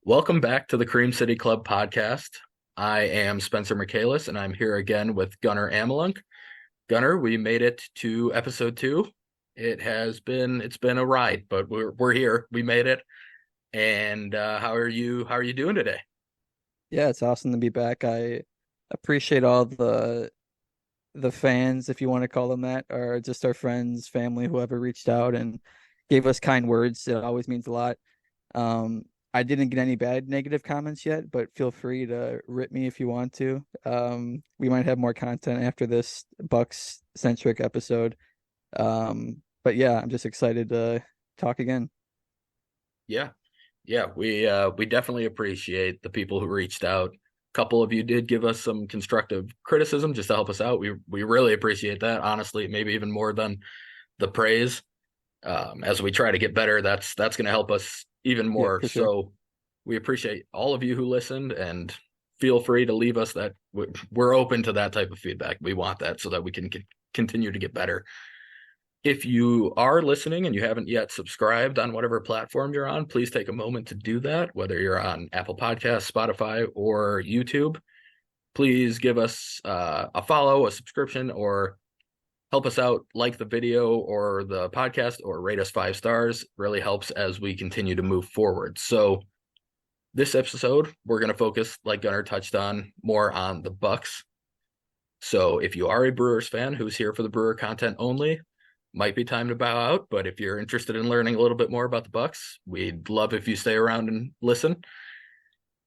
Welcome back to the Cream City Club podcast. I am Spencer Michaelis, and I'm here again with Gunnar Amelunk. Gunnar, we made it to episode 2. It's been a ride, but we're here. We made it. And how are you doing today? Yeah, it's awesome to be back. I appreciate all the fans, if you want to call them that, or just our friends, family, whoever reached out and gave us kind words. It always means a lot. Um, I didn't get any bad negative comments yet, but feel free to rip me if you want to. We might have more content after this Bucks centric episode. But yeah, I'm just excited to talk again. Yeah, yeah, we definitely appreciate the people who reached out. A couple of you did give us some constructive criticism just to help us out. We really appreciate that, honestly, maybe even more than the praise. As we try to get better, that's going to help us even Yeah, more. for sure. So we appreciate all of you who listened, and feel free to leave us that. We're open to that type of feedback. We want that so that we can continue to get better. If you are listening and you haven't yet subscribed on whatever platform you're on, please take a moment to do that, whether you're on Apple Podcasts, Spotify, or YouTube. Please give us a follow, a subscription, or help us out, like the video or the podcast, or rate us 5 stars. Really helps as we continue to move forward. So this episode, we're going to focus, like Gunnar touched on, more on the Bucks. So if you are a Brewers fan who's here for the Brewer content only, might be time to bow out. But if you're interested in learning a little bit more about the Bucks, we'd love if you stay around and listen.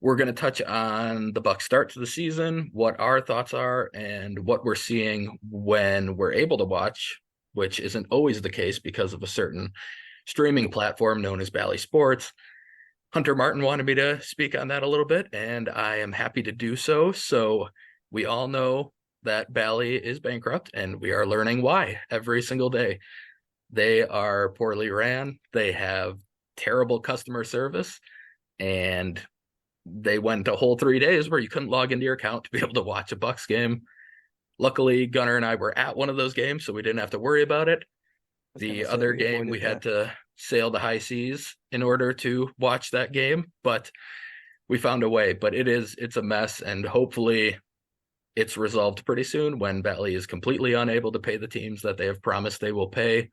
We're going to touch on the Bucks start to the season, what our thoughts are, and what we're seeing when we're able to watch, which isn't always the case because of a certain streaming platform known as Bally Sports. Hunter Martin wanted me to speak on that a little bit, and I am happy to do so. So we all know that Bally is bankrupt, and we are learning why every single day. They are poorly ran. They have terrible customer service, and they went a whole 3 days where you couldn't log into your account to be able to watch a Bucks game. Luckily, Gunnar and I were at one of those games, so we didn't have to worry about it. Was gonna The say other we game, we avoided had that. to sail the high seas in order to watch that game, but we found a way. But it's a mess, and hopefully it's resolved pretty soon when Batley is completely unable to pay the teams that they have promised they will pay.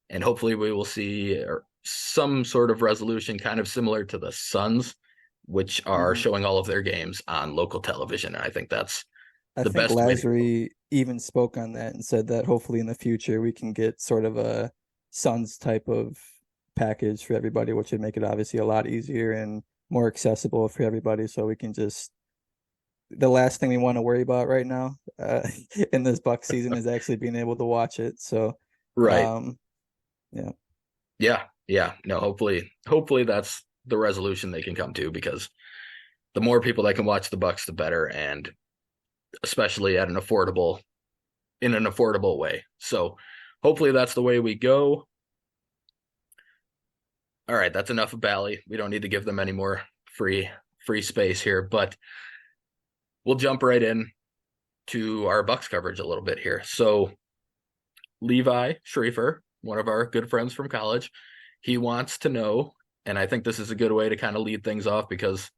And hopefully we will see some sort of resolution kind of similar to the Suns, which are Mhm. showing all of their games on local television. And I think that's I the think best way to go. Lasry even spoke on that and said that hopefully in the future we can get sort of a Suns type of package for everybody, which would make it obviously a lot easier and more accessible for everybody. So we can just the last thing we want to worry about right now in this Buck season is actually being able to watch it. So Right. um, yeah, Yeah. Yeah. No, hopefully that's the resolution they can come to, because the more people that can watch the Bucks, the better. And especially at an affordable way. So hopefully that's the way we go. All right, that's enough of Bally. We don't need to give them any more free space here, but we'll jump right in to our Bucks coverage a little bit here. So Levi Schrieffer, one of our good friends from college, he wants to know, and I think this is a good way to kind of lead things off because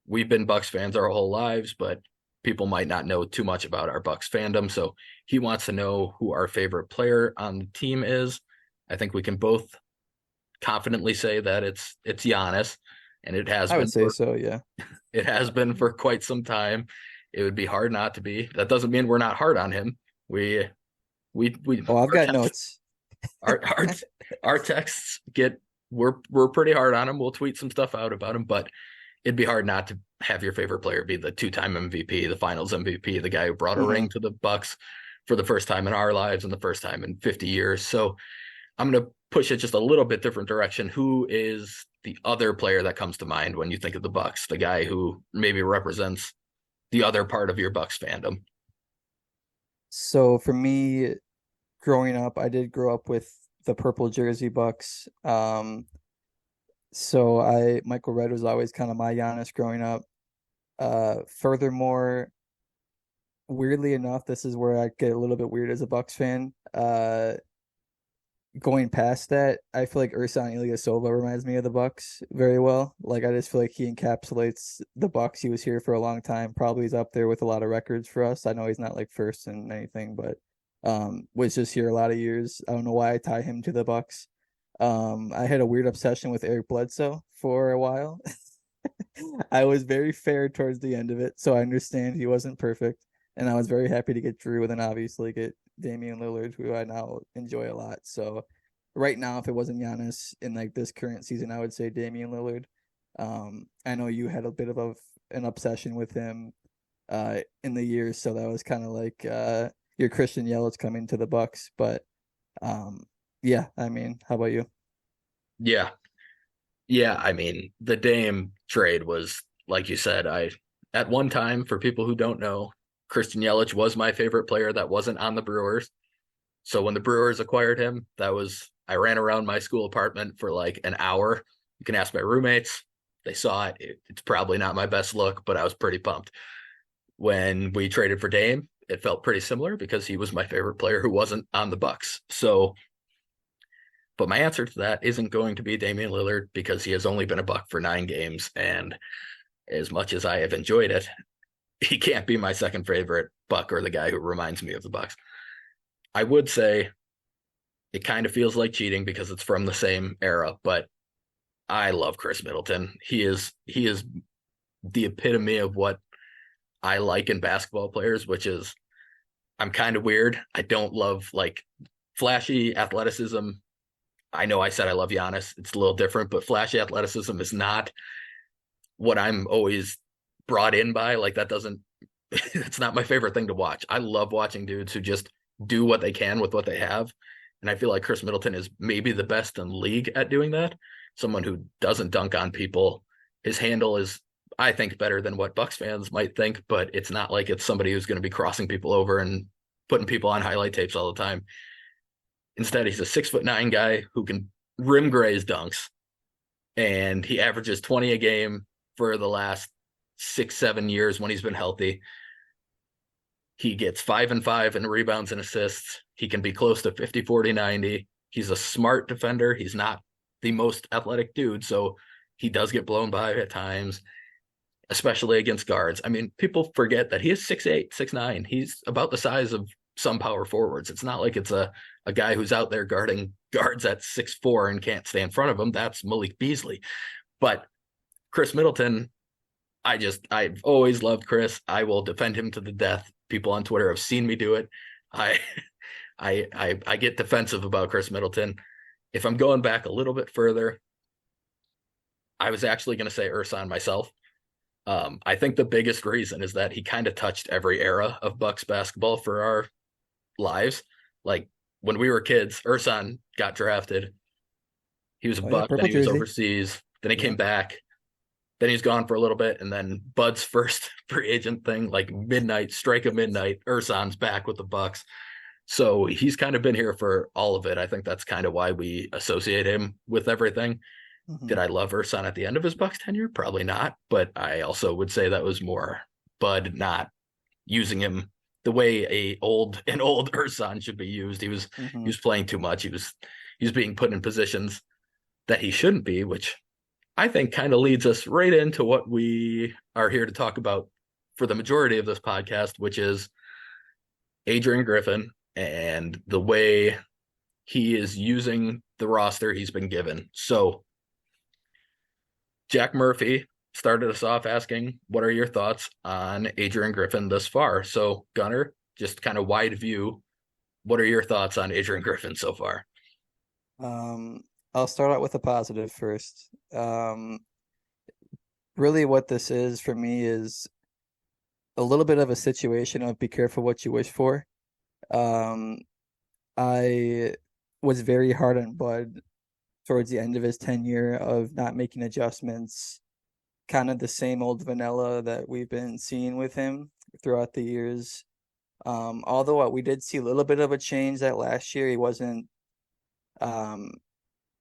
we've been Bucks fans our whole lives, but people might not know too much about our Bucks fandom. So he wants to know who our favorite player on the team is. I think we can both confidently say that it's Giannis, and I would say so. Yeah. it has been for quite some time. It would be hard not to be. That doesn't mean we're not hard on him. We Oh, I've our got text notes. our texts get we're pretty hard on him. We'll tweet some stuff out about him, but it'd be hard not to have your favorite player be the two-time MVP, the Finals MVP, the guy who brought a ring Hmm. to the Bucks for the first time in our lives and the first time in 50 years. So I'm going to push it just a little bit different direction. Who is the other player that comes to mind when you think of the Bucks? The guy who maybe represents the other part of your Bucks fandom. So for me, growing up, I did grow up with the purple jersey Bucks. So I Michael Redd was always kind of my Giannis growing up. Furthermore, weirdly enough, this is where I get a little bit weird as a Bucks fan. going past that, I feel like Ursan Ilyasova reminds me of the Bucks very well. Like I just feel like he encapsulates the Bucks. He was here for a long time. Probably is up there with a lot of records for us. I know he's not like first in anything, but was just here a lot of years. I don't know why I tie him to the Bucks. I had a weird obsession with Eric Bledsoe for a while. I was very fair towards the end of it, so I understand he wasn't perfect, and I was very happy to get Drew and then obviously get Damian Lillard, who I now enjoy a lot. So right now, if it wasn't Giannis in like this current season, I would say Damian Lillard. I know you had a bit of an obsession with him in the years, so that was kind of like your Christian Yelich coming to the Bucks. But yeah, I mean, how about you? Yeah. Yeah, I mean, the Dame trade was, like you said, at one time, for people who don't know, Christian Yelich was my favorite player that wasn't on the Brewers. So when the Brewers acquired him, I ran around my school apartment for like an hour. You can ask my roommates. They saw it. It's probably not my best look, but I was pretty pumped. When we traded for Dame, it felt pretty similar because he was my favorite player who wasn't on the Bucks. So, but my answer to that isn't going to be Damian Lillard because he has only been a Buck for 9 games. And as much as I have enjoyed it, he can't be my second favorite Buck or the guy who reminds me of the Bucks. I would say it kind of feels like cheating because it's from the same era, but I love Khris Middleton. He is the epitome of what I like in basketball players, which is I'm kind of weird. I don't love like flashy athleticism. I know I said I love Giannis. It's a little different, but flashy athleticism is not what I'm always brought in by. Like that doesn't it's not my favorite thing to watch. I love watching dudes who just do what they can with what they have. And I feel like Khris Middleton is maybe the best in the league at doing that. Someone who doesn't dunk on people. His handle is, I think, better than what Bucks fans might think, but it's not like it's somebody who's going to be crossing people over and putting people on highlight tapes all the time. Instead, he's a 6'9" guy who can rim graze dunks, and he averages 20 a game for the last 6-7 years when he's been healthy. He gets 5 and 5 in rebounds and assists. He can be close to 50, 40, 90. He's a smart defender. He's not the most athletic dude, so he does get blown by at times, especially against guards. I mean, people forget that he is 6'8", 6'9". He's about the size of some power forwards. It's not like it's a guy who's out there guarding guards at 6'4" and can't stay in front of him. That's Malik Beasley. But Khris Middleton, I've always loved Khris. I will defend him to the death. People on Twitter have seen me do it. I I get defensive about Khris Middleton. If I'm going back a little bit further, I was actually going to say Ursan myself. I think the biggest reason is that he kind of touched every era of Bucks basketball for our lives. Like when we were kids, Ursan got drafted. He was a Oh yeah, Buck, then purple he was jersey. overseas, then he Yeah. came back, then he's gone for a little bit, and then Bud's first free agent thing, like midnight, strike of midnight, Ursan's back with the Bucks. So he's kind of been here for all of it. I think that's kind of why we associate him with everything. Hmm. Did I love Ursan at the end of his Bucks tenure? Probably not. But I also would say that was more Bud not using him the way an old Ursan should be used. He Hmm. was playing too much. He was being put in positions that he shouldn't be, which I think kind of leads us right into what we are here to talk about for the majority of this podcast, which is Adrian Griffin and the way he is using the roster he's been given. So Jack Murphy started us off asking, what are your thoughts on Adrian Griffin thus far? So, Gunner, just kind of wide view, what are your thoughts on Adrian Griffin so far? Um, I'll start out with a positive first. Really what this is for me is a little bit of a situation of be careful what you wish for. Um, I was very hard on Bud towards the end of his tenure of not making adjustments, kind of the same old vanilla that we've been seeing with him throughout the years. Although we did see a little bit of a change that last year, he wasn't um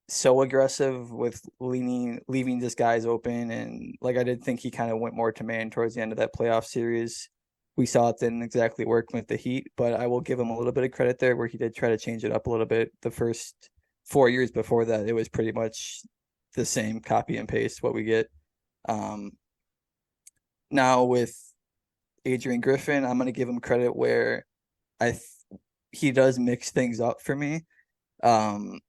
so aggressive with leaving just guys open, and like I did think he kind of went more to man towards the end of that playoff series. We saw it didn't exactly work with the Heat, but I will give him a little bit of credit there where he did try to change it up a little bit the first 4 years before that, it was pretty much the same copy and paste what we get. Um, Now with Adrian Griffin, I'm gonna give him credit where I th he does mix things up for me. Um,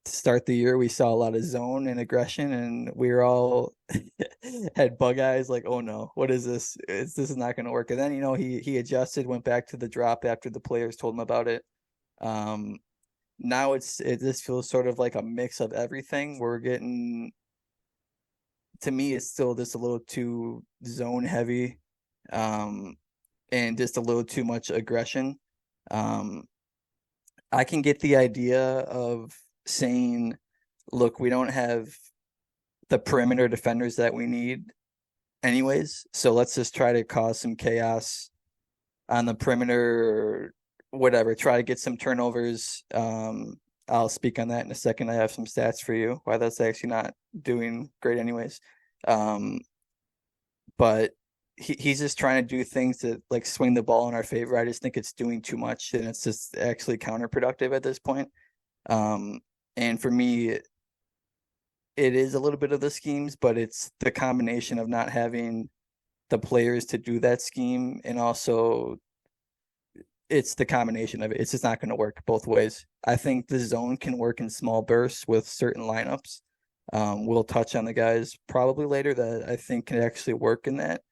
to start the year, we saw a lot of zone and aggression, and we were all had bug eyes, like, oh no, what is this? This is not going to work. And then he adjusted, went back to the drop after the players told him about it. Um, Now it this feels sort of like a mix of everything. We're getting, to me, it's still just a little too zone heavy, um, and just a little too much aggression. Um, I can get the idea of saying, look, we don't have the perimeter defenders that we need anyways, so let's just try to cause some chaos on the perimeter or whatever, try to get some turnovers. I'll speak on that in a second. I have some stats for you why that's actually not doing great anyways. Um, but he's just trying to do things that like swing the ball in our favor. I just think it's doing too much and it's just actually counterproductive at this point. Um, and for me, it is a little bit of the schemes, but it's the combination of not having the players to do that scheme, and also it's the combination of it. It's just not going to work both ways. I think the zone can work in small bursts with certain lineups. We'll touch on the guys probably later that I think can actually work in that.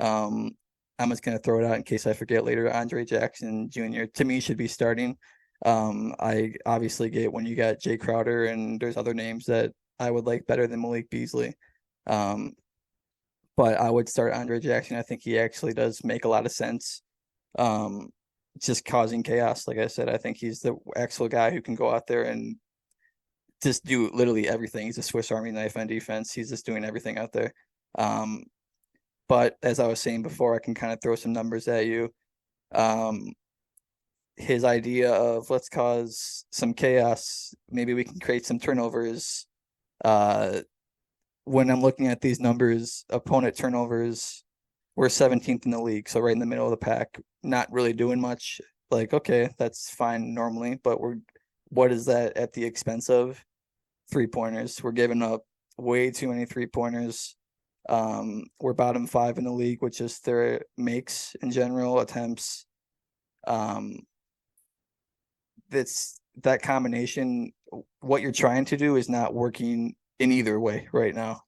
Um, I'm just going to throw it out in case I forget later. Andre Jackson Jr. to me should be starting. I obviously get when you got Jay Crowder and there's other names that I would like better than Malik Beasley. Um, but I would start Andre Jackson. I think he actually does make a lot of sense. Um, just causing chaos. Like I said, I think he's the actual guy who can go out there and just do literally everything. He's a Swiss Army knife on defense. He's just doing everything out there. Um, but as I was saying before, I can kind of throw some numbers at you. Um, his idea of let's cause some chaos, maybe we can create some turnovers. Uh, when I'm looking at these numbers, opponent turnovers, we're 17th in the league, so right in the middle of the pack, not really doing much. Like, okay, that's fine normally, but what is that at the expense of? 3-pointers. We're giving up way too many 3-pointers. We're bottom 5 in the league with just their makes in general, attempts. Um, that's that combination. What you're trying to do is not working in either way right now.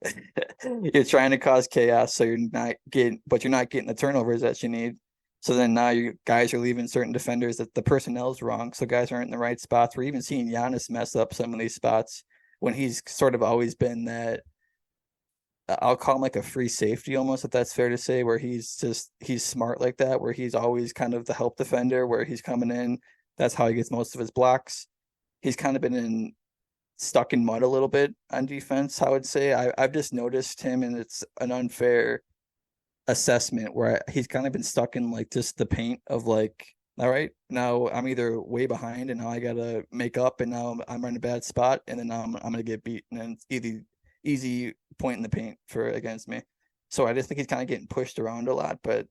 You're trying to cause chaos, so you're not getting the turnovers that you need. So then now you guys are leaving certain defenders that the personnel is wrong, so guys aren't in the right spots. We're even seeing Giannis mess up some of these spots when he's sort of always been that. I'll call him like a free safety almost, if that's fair to say, where he's smart like that, where he's always kind of the help defender, where he's coming in. That's how he gets most of his blocks. He's kind of been stuck in mud a little bit on defense, I would say. I've just noticed him, and it's an unfair assessment where he's kind of been stuck in like just the paint of like, all right, now I'm either way behind and now I gotta make up, and now I'm in a bad spot, and then now I'm gonna get beat, and it's easy point in the paint for against me. So I just think he's kind of getting pushed around a lot, but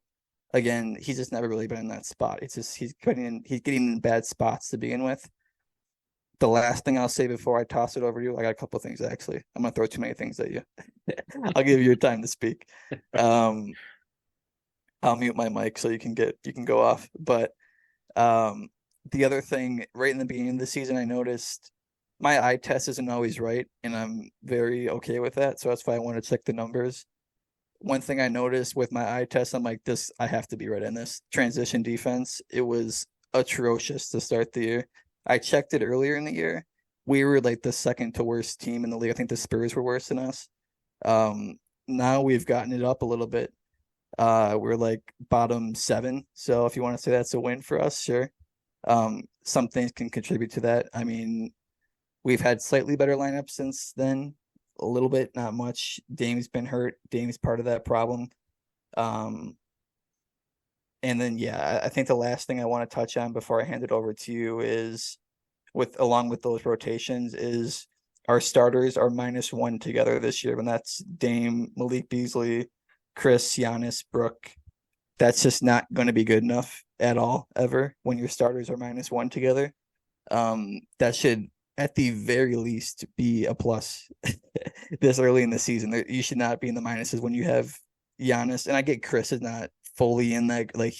again, he's just never really been in that spot. It's just he's getting in bad spots to begin with. The last thing I'll say before I toss it over to you, I got a couple of things actually. I'm gonna throw too many things at you. I'll give you your time to speak. Um, I'll mute my mic so you can go off. But the other thing, right in the beginning of the season, I noticed my eye test isn't always right, and I'm very okay with that. So that's why I want to check the numbers. One thing I noticed with my eye test, I'm like, this, I have to be right in this transition defense. It was atrocious to start the year. I checked it earlier in the year. We were like the second to worst team in the league. I think the Spurs were worse than us. Now we've gotten it up a little bit. We're like bottom 7. So if you want to say that's a win for us, sure. Some things can contribute to that. I mean, we've had slightly better lineups since then, a little bit, not much. Dame's been hurt. Dame's part of that problem. Um, and then yeah, I think the last thing I want to touch on before I hand it over to you is along with those rotations is our starters are -1 together this year, and that's Dame, Malik Beasley, Khris, Giannis, Brook. That's just not going to be good enough at all, ever, when your starters are -1 together. That should at the very least be a plus this early in the season. You should not be in the minuses when you have Giannis. And I get Khris is not fully in that. Like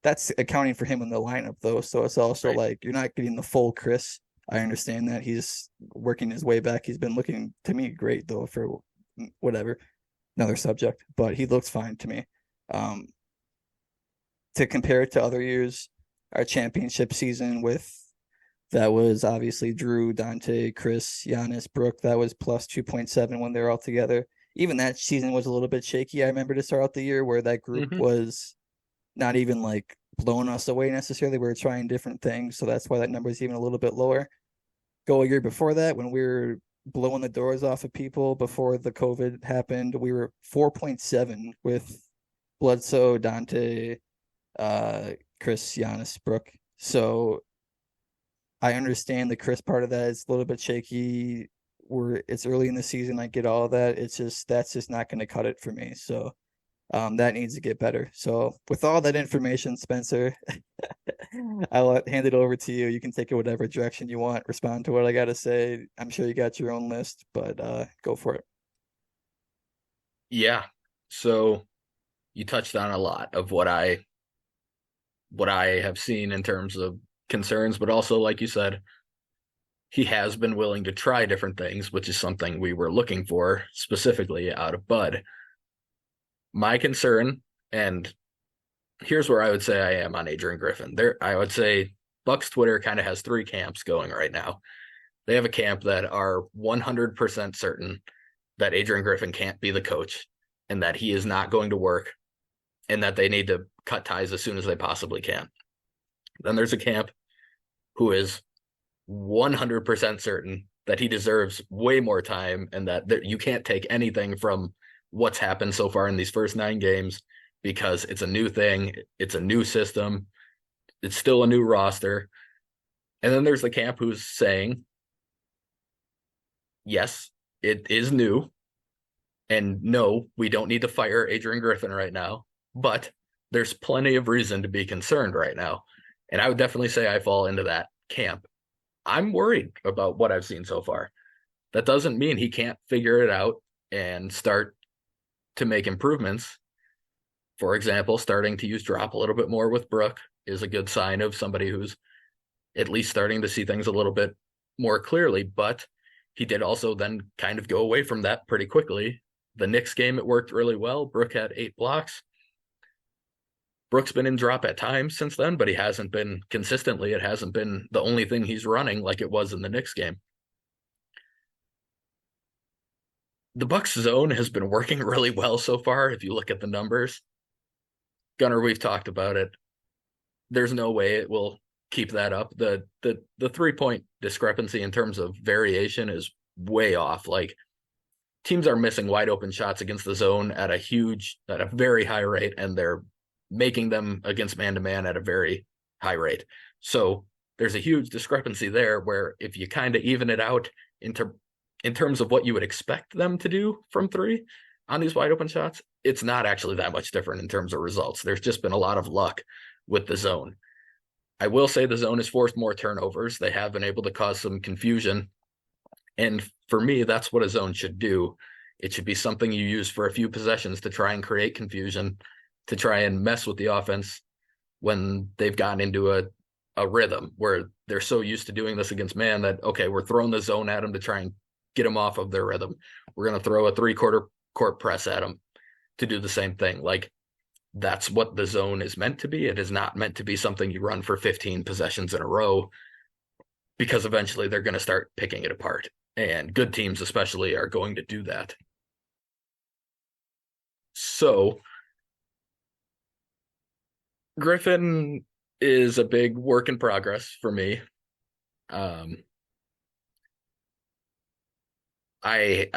that's accounting for him in the lineup though. So it's also Right. like you're not getting the full Khris. I understand that he's working his way back. He's been looking to me great though for whatever another subject, but he looks fine to me. Um, to compare it to other years, our championship season with that was obviously Drew, Dante, Khris, Giannis, Brooke. That was plus 2.7 when they're all together. Even that season was a little bit shaky. I remember to start out the year where that group Mm-hmm. was not even like blowing us away necessarily. We were trying different things. So that's why that number is even a little bit lower. Go a year before that when we were blowing the doors off of people before the COVID happened, we were 4.7 with Bledsoe, Dante, Khris, Giannis, Brooke. So I understand the Khris part of that is a little bit shaky. It's early in the season. I get all of that. It's just that's just not going to cut it for me. So that needs to get better. So with all that information, Spencer, I'll hand it over to you. You can take it whatever direction you want. Respond to what I got to say. I'm sure you got your own list, but go for it. Yeah. So you touched on a lot of what I have seen in terms of concerns, but also, like you said, he has been willing to try different things, which is something we were looking for specifically out of Bud. My concern, and here's where I would say I am on Adrian Griffin. I would say Bucks Twitter kind of has three camps going right now. They have a camp that are 100% certain that Adrian Griffin can't be the coach and that he is not going to work and that they need to cut ties as soon as they possibly can. Then there's a camp who is 100% certain that he deserves way more time and that you can't take anything from what's happened so far in these first 9 games because it's a new thing, it's a new system, it's still a new roster. And then there's the camp who's saying, yes, it is new. And no, we don't need to fire Adrian Griffin right now, but there's plenty of reason to be concerned right now. And I would definitely say I fall into that camp. I'm worried about what I've seen so far. That doesn't mean he can't figure it out and start to make improvements. For example, starting to use drop a little bit more with Brooke is a good sign of somebody who's at least starting to see things a little bit more clearly. But he did also then kind of go away from that pretty quickly. The Knicks game, it worked really well. Brooke had 8 blocks. Brooke's been in drop at times since then, but he hasn't been consistently. It hasn't been the only thing he's running like it was in the Knicks game. The Bucks zone has been working really well so far. If you look at the numbers, Gunnar, we've talked about it. There's no way it will keep that up. The 3-point discrepancy in terms of variation is way off. Like teams are missing wide open shots against the zone at a very high rate, and they're making them against man-to-man at a very high rate. So there's a huge discrepancy there where if you kind of even it out in terms of what you would expect them to do from 3 on these wide open shots, it's not actually that much different in terms of results. There's just been a lot of luck with the zone. I will say the zone has forced more turnovers. They have been able to cause some confusion. And for me, that's what a zone should do. It should be something you use for a few possessions to try and create confusion, to try and mess with the offense when they've gotten into a rhythm where they're so used to doing this against man that, okay, we're throwing the zone at them to try and get them off of their rhythm. We're going to throw a 3/4 court press at them to do the same thing. Like that's what the zone is meant to be. It is not meant to be something you run for 15 possessions in a row because eventually they're going to start picking it apart. And good teams especially are going to do that. So Griffin is a big work in progress for me. Um, I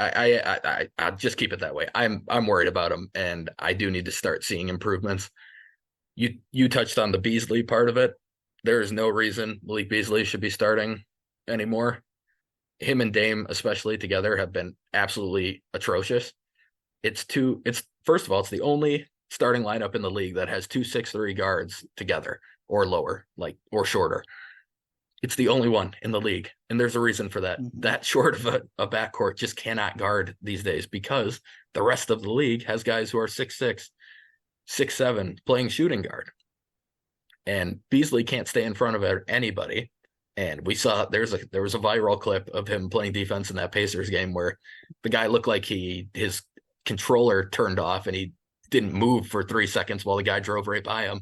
just keep it that way. I'm worried about him, and I do need to start seeing improvements. You touched on the Beasley part of it. There is no reason Malik Beasley should be starting anymore. Him and Dame, especially together, have been absolutely atrocious. It's first of all, it's the only starting lineup in the league that has 2 6'3" guards together or lower, like or shorter. It's the only one in the league, and there's a reason for that. Hmm. That short of a backcourt just cannot guard these days because the rest of the league has guys who are 6'6", 6'7", playing shooting guard. And Beasley can't stay in front of anybody. And we saw there was a viral clip of him playing defense in that Pacers game where the guy looked like his controller turned off and he didn't move for 3 seconds while the guy drove right by him.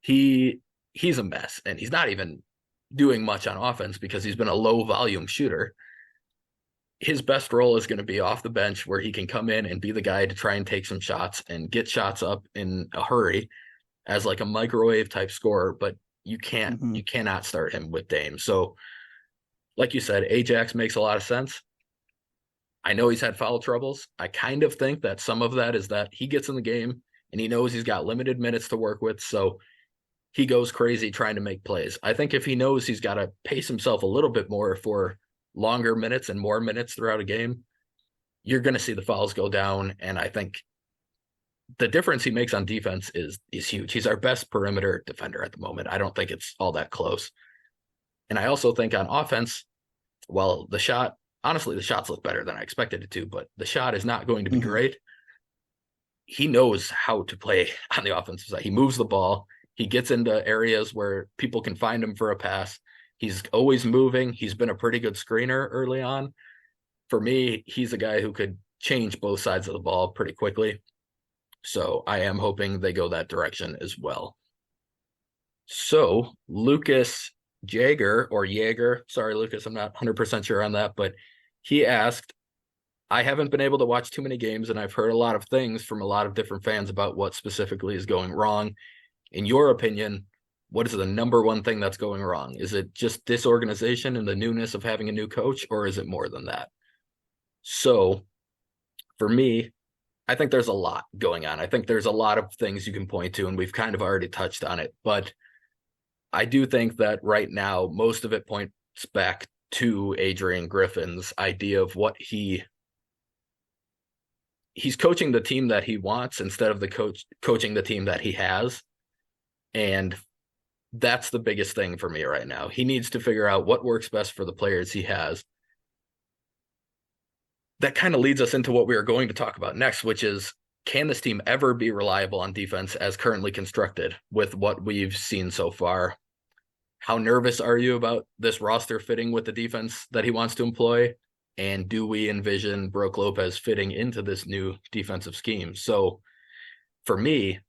He's a mess, and he's not even doing much on offense because he's been a low volume shooter. His best role is going to be off the bench where he can come in and be the guy to try and take some shots and get shots up in a hurry as like a microwave type scorer, but you cannot start him with Dame. So like you said, Ajax makes a lot of sense. I know he's had foul troubles. I kind of think that some of that is that he gets in the game and he knows he's got limited minutes to work with. So he goes crazy trying to make plays. I think if he knows he's got to pace himself a little bit more for longer minutes and more minutes throughout a game, you're going to see the fouls go down. And I think the difference he makes on defense is huge. He's our best perimeter defender at the moment. I don't think it's all that close. And I also think on offense, well, honestly, the shots look better than I expected it to, but the shot is not going to be great. He knows how to play on the offensive side. He moves the ball. He gets into areas where people can find him for a pass. He's always moving. He's been a pretty good screener early on. For me, he's a guy who could change both sides of the ball pretty quickly. So I am hoping they go that direction as well. So Lucas Jaeger, sorry, Lucas, I'm not 100% sure on that, but he asked, I haven't been able to watch too many games, and I've heard a lot of things from a lot of different fans about what specifically is going wrong. In your opinion, what is the number one thing that's going wrong? Is it just disorganization and the newness of having a new coach, or is it more than that? So for me, I think there's a lot going on. I think there's a lot of things you can point to, and we've kind of already touched on it. But I do think that right now, most of it points back to Adrian Griffin's idea of what he's coaching the team that he wants instead of coaching the team that he has. And that's the biggest thing for me right now. He needs to figure out what works best for the players he has. That kind of leads us into what we are going to talk about next, which is, can this team ever be reliable on defense as currently constructed with what we've seen so far? How nervous are you about this roster fitting with the defense that he wants to employ? And do we envision Brook Lopez fitting into this new defensive scheme? So for me,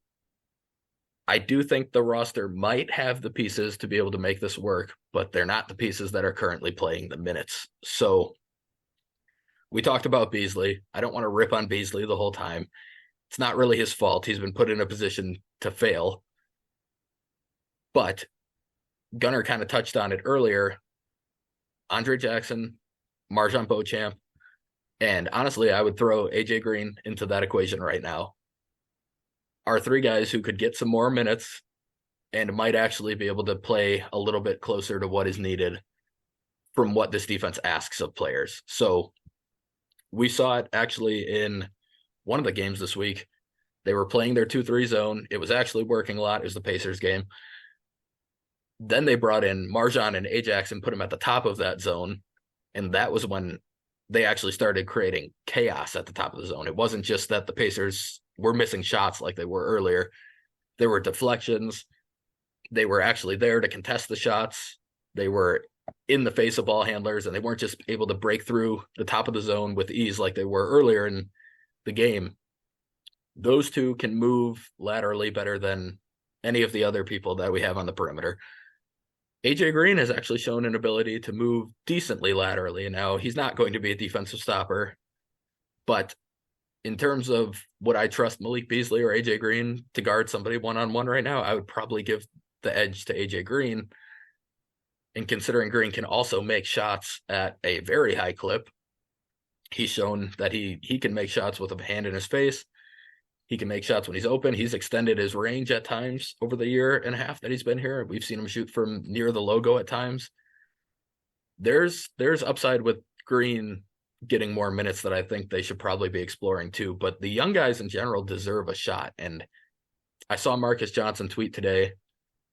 I do think the roster might have the pieces to be able to make this work, but they're not the pieces that are currently playing the minutes. So we talked about Beasley. I don't want to rip on Beasley the whole time. It's not really his fault. He's been put in a position to fail. But Gunnar kind of touched on it earlier. Andre Jackson, MarJon Beauchamp, and honestly, I would throw AJ Green into that equation right now, are three guys who could get some more minutes and might actually be able to play a little bit closer to what is needed from what this defense asks of players. So we saw it actually in one of the games this week. They were playing their 2-3 zone. It was actually working a lot. It was the Pacers game. Then they brought in MarJon and Ajax and put him at the top of that zone. And that was when they actually started creating chaos at the top of the zone. It wasn't just that the Pacers were missing shots like they were earlier. There were deflections. They were actually there to contest the shots. They were in the face of ball handlers, and they weren't just able to break through the top of the zone with ease like they were earlier in the game. Those two can move laterally better than any of the other people that we have on the perimeter. AJ Green has actually shown an ability to move decently laterally. Now, he's not going to be a defensive stopper, but in terms of would I trust Malik Beasley or AJ Green to guard somebody one-on-one right now, I would probably give the edge to AJ Green. And considering Green can also make shots at a very high clip, he's shown that he can make shots with a hand in his face. He can make shots when he's open. He's extended his range at times over the year and a half that he's been here. We've seen him shoot from near the logo at times. There's upside with Green getting more minutes that I think they should probably be exploring too. But the young guys in general deserve a shot. And I saw Marcus Johnson tweet today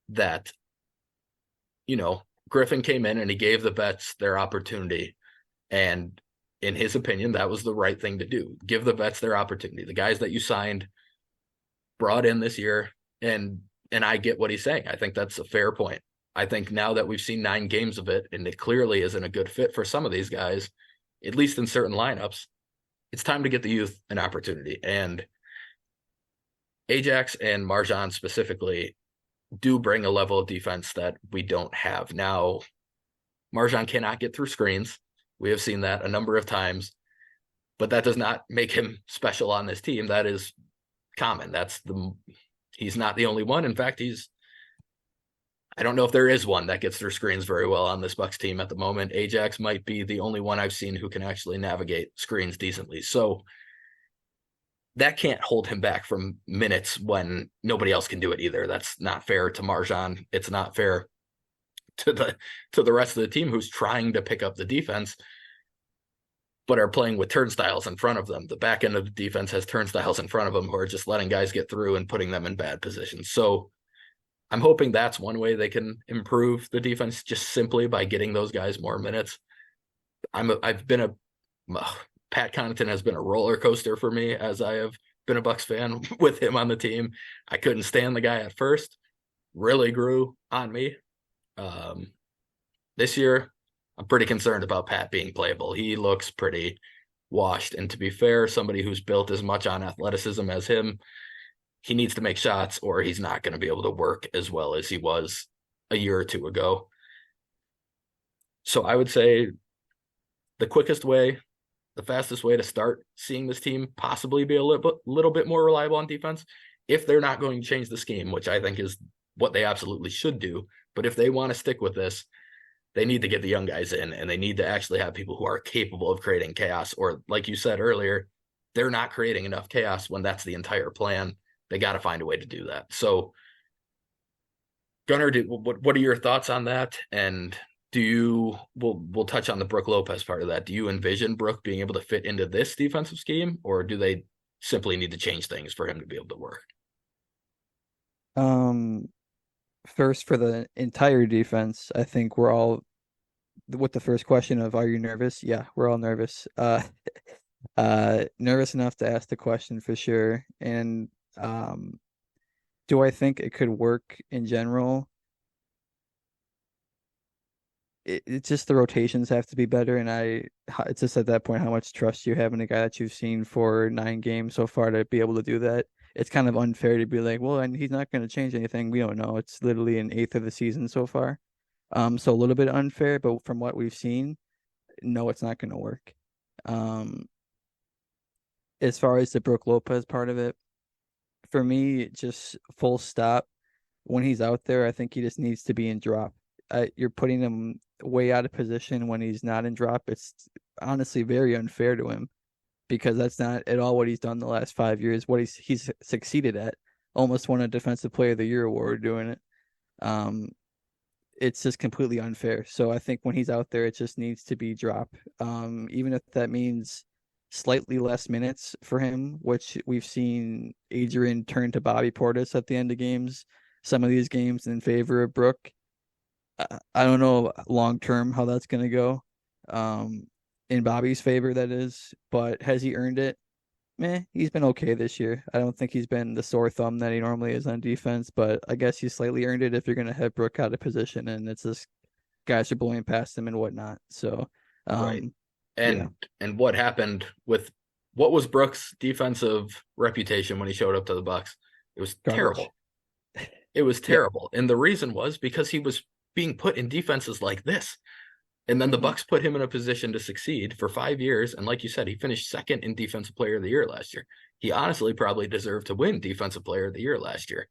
that, Griffin came in and he gave the vets their opportunity. And in his opinion, that was the right thing to do. Give the vets their opportunity. The guys that you signed, brought in this year, and I get what he's saying. I think that's a fair point. I think now that we've seen 9 games of it, and it clearly isn't a good fit for some of these guys, at least in certain lineups, it's time to get the youth an opportunity. And Ajax and MarJon specifically do bring a level of defense that we don't have. Now, MarJon cannot get through screens. We have seen that a number of times, but that does not make him special on this team. That is common. He's not the only one. In fact, I don't know if there is one that gets through screens very well on this Bucks team at the moment. Ajax might be the only one I've seen who can actually navigate screens decently. So that can't hold him back from minutes when nobody else can do it either. That's not fair to MarJon. It's not fair to the rest of the team who's trying to pick up the defense, but are playing with turnstiles in front of them. The back end of the defense has turnstiles in front of them who are just letting guys get through and putting them in bad positions. So I'm hoping that's one way they can improve the defense, just simply by getting those guys more minutes. Pat Connaughton has been a roller coaster for me as I have been a Bucks fan with him on the team. I couldn't stand the guy at first, really grew on me. This year, I'm pretty concerned about Pat being playable. He looks pretty washed. And to be fair, somebody who's built as much on athleticism as him, he needs to make shots or he's not going to be able to work as well as he was a year or two ago. So I would say the fastest way to start seeing this team possibly be a little bit more reliable on defense, if they're not going to change the scheme, which I think is what they absolutely should do. But if they want to stick with this, they need to get the young guys in, and they need to actually have people who are capable of creating chaos. Or like you said earlier, they're not creating enough chaos when that's the entire plan. They got to find a way to do that. So Gunnar, what are your thoughts on that? And we'll touch on the Brook Lopez part of that. Do you envision Brook being able to fit into this defensive scheme, or do they simply need to change things for him to be able to work? First, for the entire defense, I think we're all, with the first question of, are you nervous? Yeah, we're all nervous. Nervous enough to ask the question for sure. And do I think it could work in general? It's just the rotations have to be better, and it's just at that point how much trust you have in a guy that you've seen for 9 games so far to be able to do that. It's kind of unfair to be like, well, and he's not going to change anything. We don't know. It's literally an eighth of the season so far. So a little bit unfair, but from what we've seen, no, it's not going to work. As far as the Brook Lopez part of it, for me, just full stop. When he's out there, I think he just needs to be in drop. You're putting him way out of position when he's not in drop. It's honestly very unfair to him, because that's not at all what he's done the last 5 years. What he's succeeded at, almost won a Defensive Player of the Year award doing it. It's just completely unfair. So I think when he's out there, it just needs to be drop. Even if that means slightly less minutes for him, which we've seen Adrian turn to Bobby Portis at the end of games, some of these games in favor of Brook. I don't know long term how that's going to go. In Bobby's favor, that is. But has he earned it? He's been okay this year. I don't think he's been the sore thumb that he normally is on defense, but I guess he's slightly earned it if you're going to have Brook out of position and it's just guys are blowing past him and whatnot. So, right. And what happened with what was Brook's defensive reputation when he showed up to the Bucks? It was terrible. It was terrible. Yeah. And the reason was because he was being put in defenses like this. And then the Bucks put him in a position to succeed for 5 years. And like you said, he finished second in Defensive Player of the Year last year. He honestly probably deserved to win Defensive Player of the Year last year.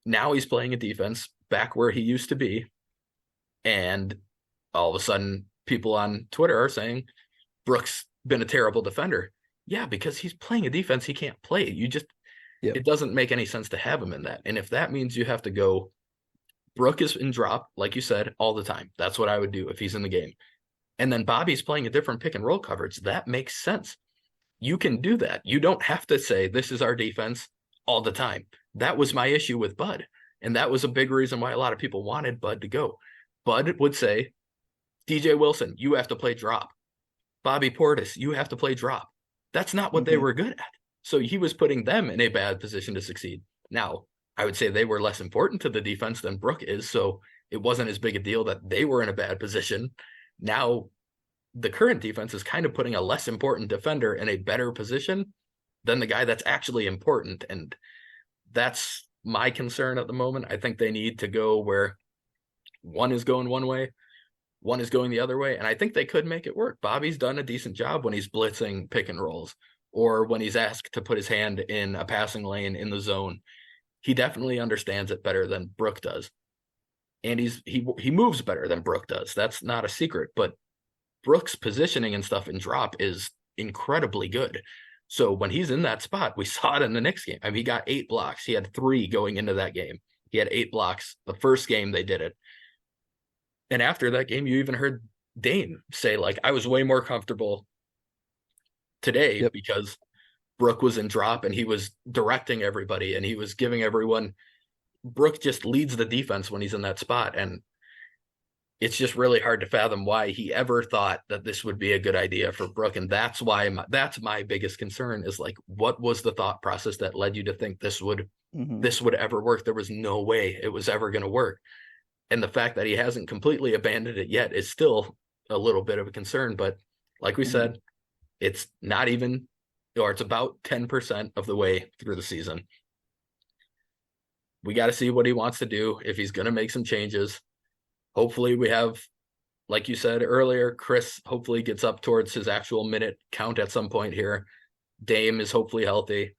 Now he's playing a defense back where he used to be. And all of a sudden, people on Twitter are saying, Brook's been a terrible defender. Yeah, because he's playing a defense he can't play. It doesn't make any sense to have him in that. And if that means you have to go, Brook is in drop, like you said, all the time. That's what I would do if he's in the game. And then Bobby's playing a different pick and roll coverage. That makes sense. You can do that. You don't have to say, this is our defense all the time. That was my issue with Bud. And that was a big reason why a lot of people wanted Bud to go. Bud would say, DJ Wilson, you have to play drop. Bobby Portis, you have to play drop. That's not what they Hmm. were good at. So he was putting them in a bad position to succeed. Now, I would say they were less important to the defense than Brook is, so it wasn't as big a deal that they were in a bad position. Now, the current defense is kind of putting a less important defender in a better position than the guy that's actually important. And that's my concern at the moment. I think they need to go where one is going one way, one is going the other way, and I think they could make it work. Bobby's done a decent job when he's blitzing pick and rolls or when he's asked to put his hand in a passing lane in the zone. He definitely understands it better than Brook does. And he moves better than Brook does. That's not a secret, but Brook's positioning and stuff in drop is incredibly good. So when he's in that spot, we saw it in the Knicks game. I mean, he got 8 blocks. He had 3 going into that game. He had 8 blocks. The first game they did it. And after that game, you even heard Dame say, like, I was way more comfortable today Yep. because Brook was in drop and he was directing everybody and he was giving everyone. Brook just leads the defense when he's in that spot. And it's just really hard to fathom why he ever thought that this would be a good idea for Brook. And that's my biggest concern is like, what was the thought process that led you to think Hmm. this would ever work? There was no way it was ever going to work. And the fact that he hasn't completely abandoned it yet is still a little bit of a concern. But like we Hmm. said, it's not even, or it's about 10% of the way through the season. We got to see what he wants to do, if he's going to make some changes. Hopefully, we have, like you said earlier, Khris hopefully gets up towards his actual minute count at some point here. Dame is hopefully healthy.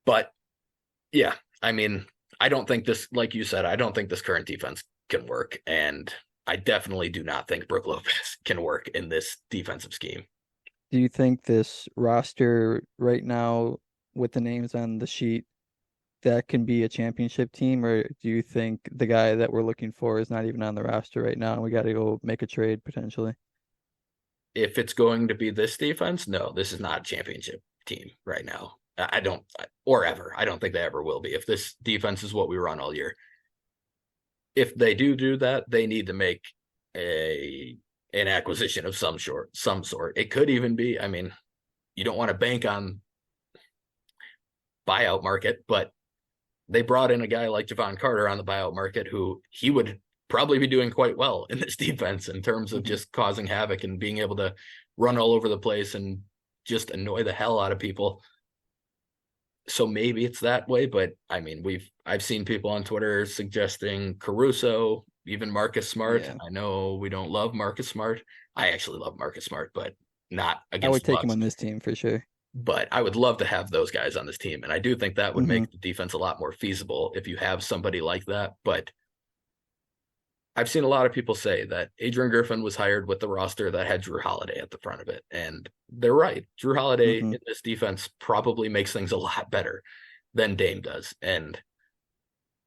But yeah, I mean, I don't think this, like you said, I don't think this current defense can work. And I definitely do not think Brook Lopez can work in this defensive scheme. Do you think this roster right now, with the names on the sheet, that can be a championship team, or do you think the guy that we're looking for is not even on the roster right now and we got to go make a trade potentially? If it's going to be this defense, no, this is not a championship team right now. I don't, or ever. I don't think they ever will be. If this defense is what we run all year, if they do that, they need to make a an acquisition of some sort. It could even be, I mean, you don't want to bank on buyout market, but they brought in a guy like Javon Carter on the buyout market who he would probably be doing quite well in this defense in terms of Hmm. just causing havoc and being able to run all over the place and just annoy the hell out of people. So maybe it's that way, but I mean, I've seen people on Twitter suggesting Caruso, even Marcus Smart. Yeah, I know we don't love Marcus Smart. I actually love Marcus Smart, but not I against would the take him Bucks. on this team for sure. But I would love to have those guys on this team, and I do think that would Hmm. make the defense a lot more feasible if you have somebody like that. But I've seen a lot of people say that Adrian Griffin was hired with the roster that had Drew Holiday at the front of it, and they're right. Drew Holiday Hmm. in this defense probably makes things a lot better than Dame does, and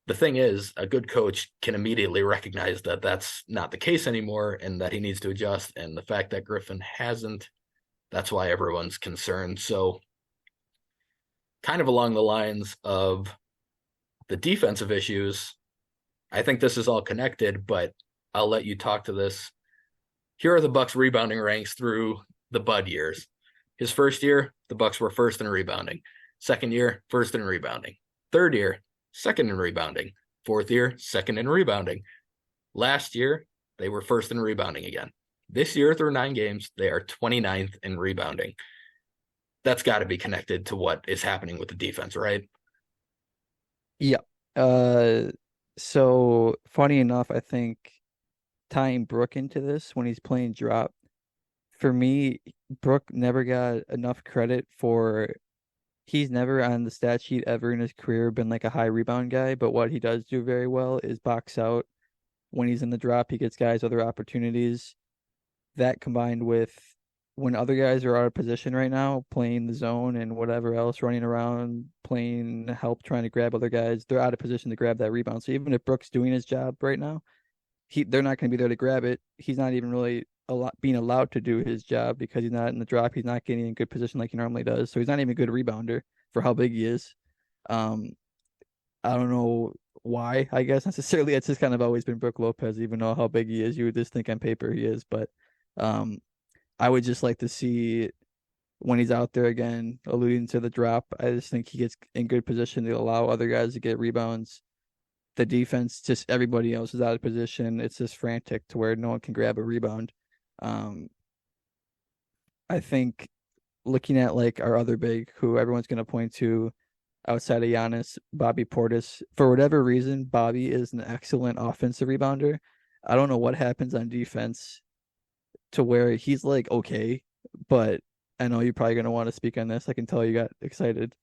the thing is, a good coach can immediately recognize that that's not the case anymore and that he needs to adjust. And the fact that Griffin hasn't, that's why everyone's concerned. So, kind of along the lines of the defensive issues, I think this is all connected, but I'll let you talk to this. Here are the Bucks rebounding ranks through the Bud years. His first year, the Bucks were first in rebounding. Second year, first in rebounding. Third year, second in rebounding. Fourth year, second in rebounding. Last year, they were first in rebounding again. This year, through 9 games, they are 29th in rebounding. That's got to be connected to what is happening with the defense, right? Yeah. Uh, so funny enough, I think tying Brook into this when he's playing drop, for me, Brook never got enough credit for he's never on the stat sheet ever in his career been like a high rebound guy, but what he does do very well is box out. When he's in the drop, he gets guys other opportunities. That combined with when other guys are out of position right now, playing the zone and whatever else, running around, playing help, trying to grab other guys, they're out of position to grab that rebound. So even if Brooks doing his job right now, they're not going to be there to grab it. He's not even really being allowed to do his job because he's not in the drop. He's not getting in good position like he normally does. So he's not even a good rebounder for how big he is. Um, I don't know why, I guess, necessarily. It's just kind of always been Brook Lopez, even though how big he is, you would just think on paper he is. But um, I would just like to see when he's out there again, alluding to the drop. I just think he gets in good position to allow other guys to get rebounds. The defense, just everybody else is out of position. It's just frantic to where no one can grab a rebound. Um, I think looking at like our other big, who everyone's going to point to outside of Giannis, Bobby Portis. For whatever reason, Bobby is an excellent offensive rebounder. I don't know what happens on defense to where he's like okay, but I know you're probably going to want to speak on this. I can tell you got excited.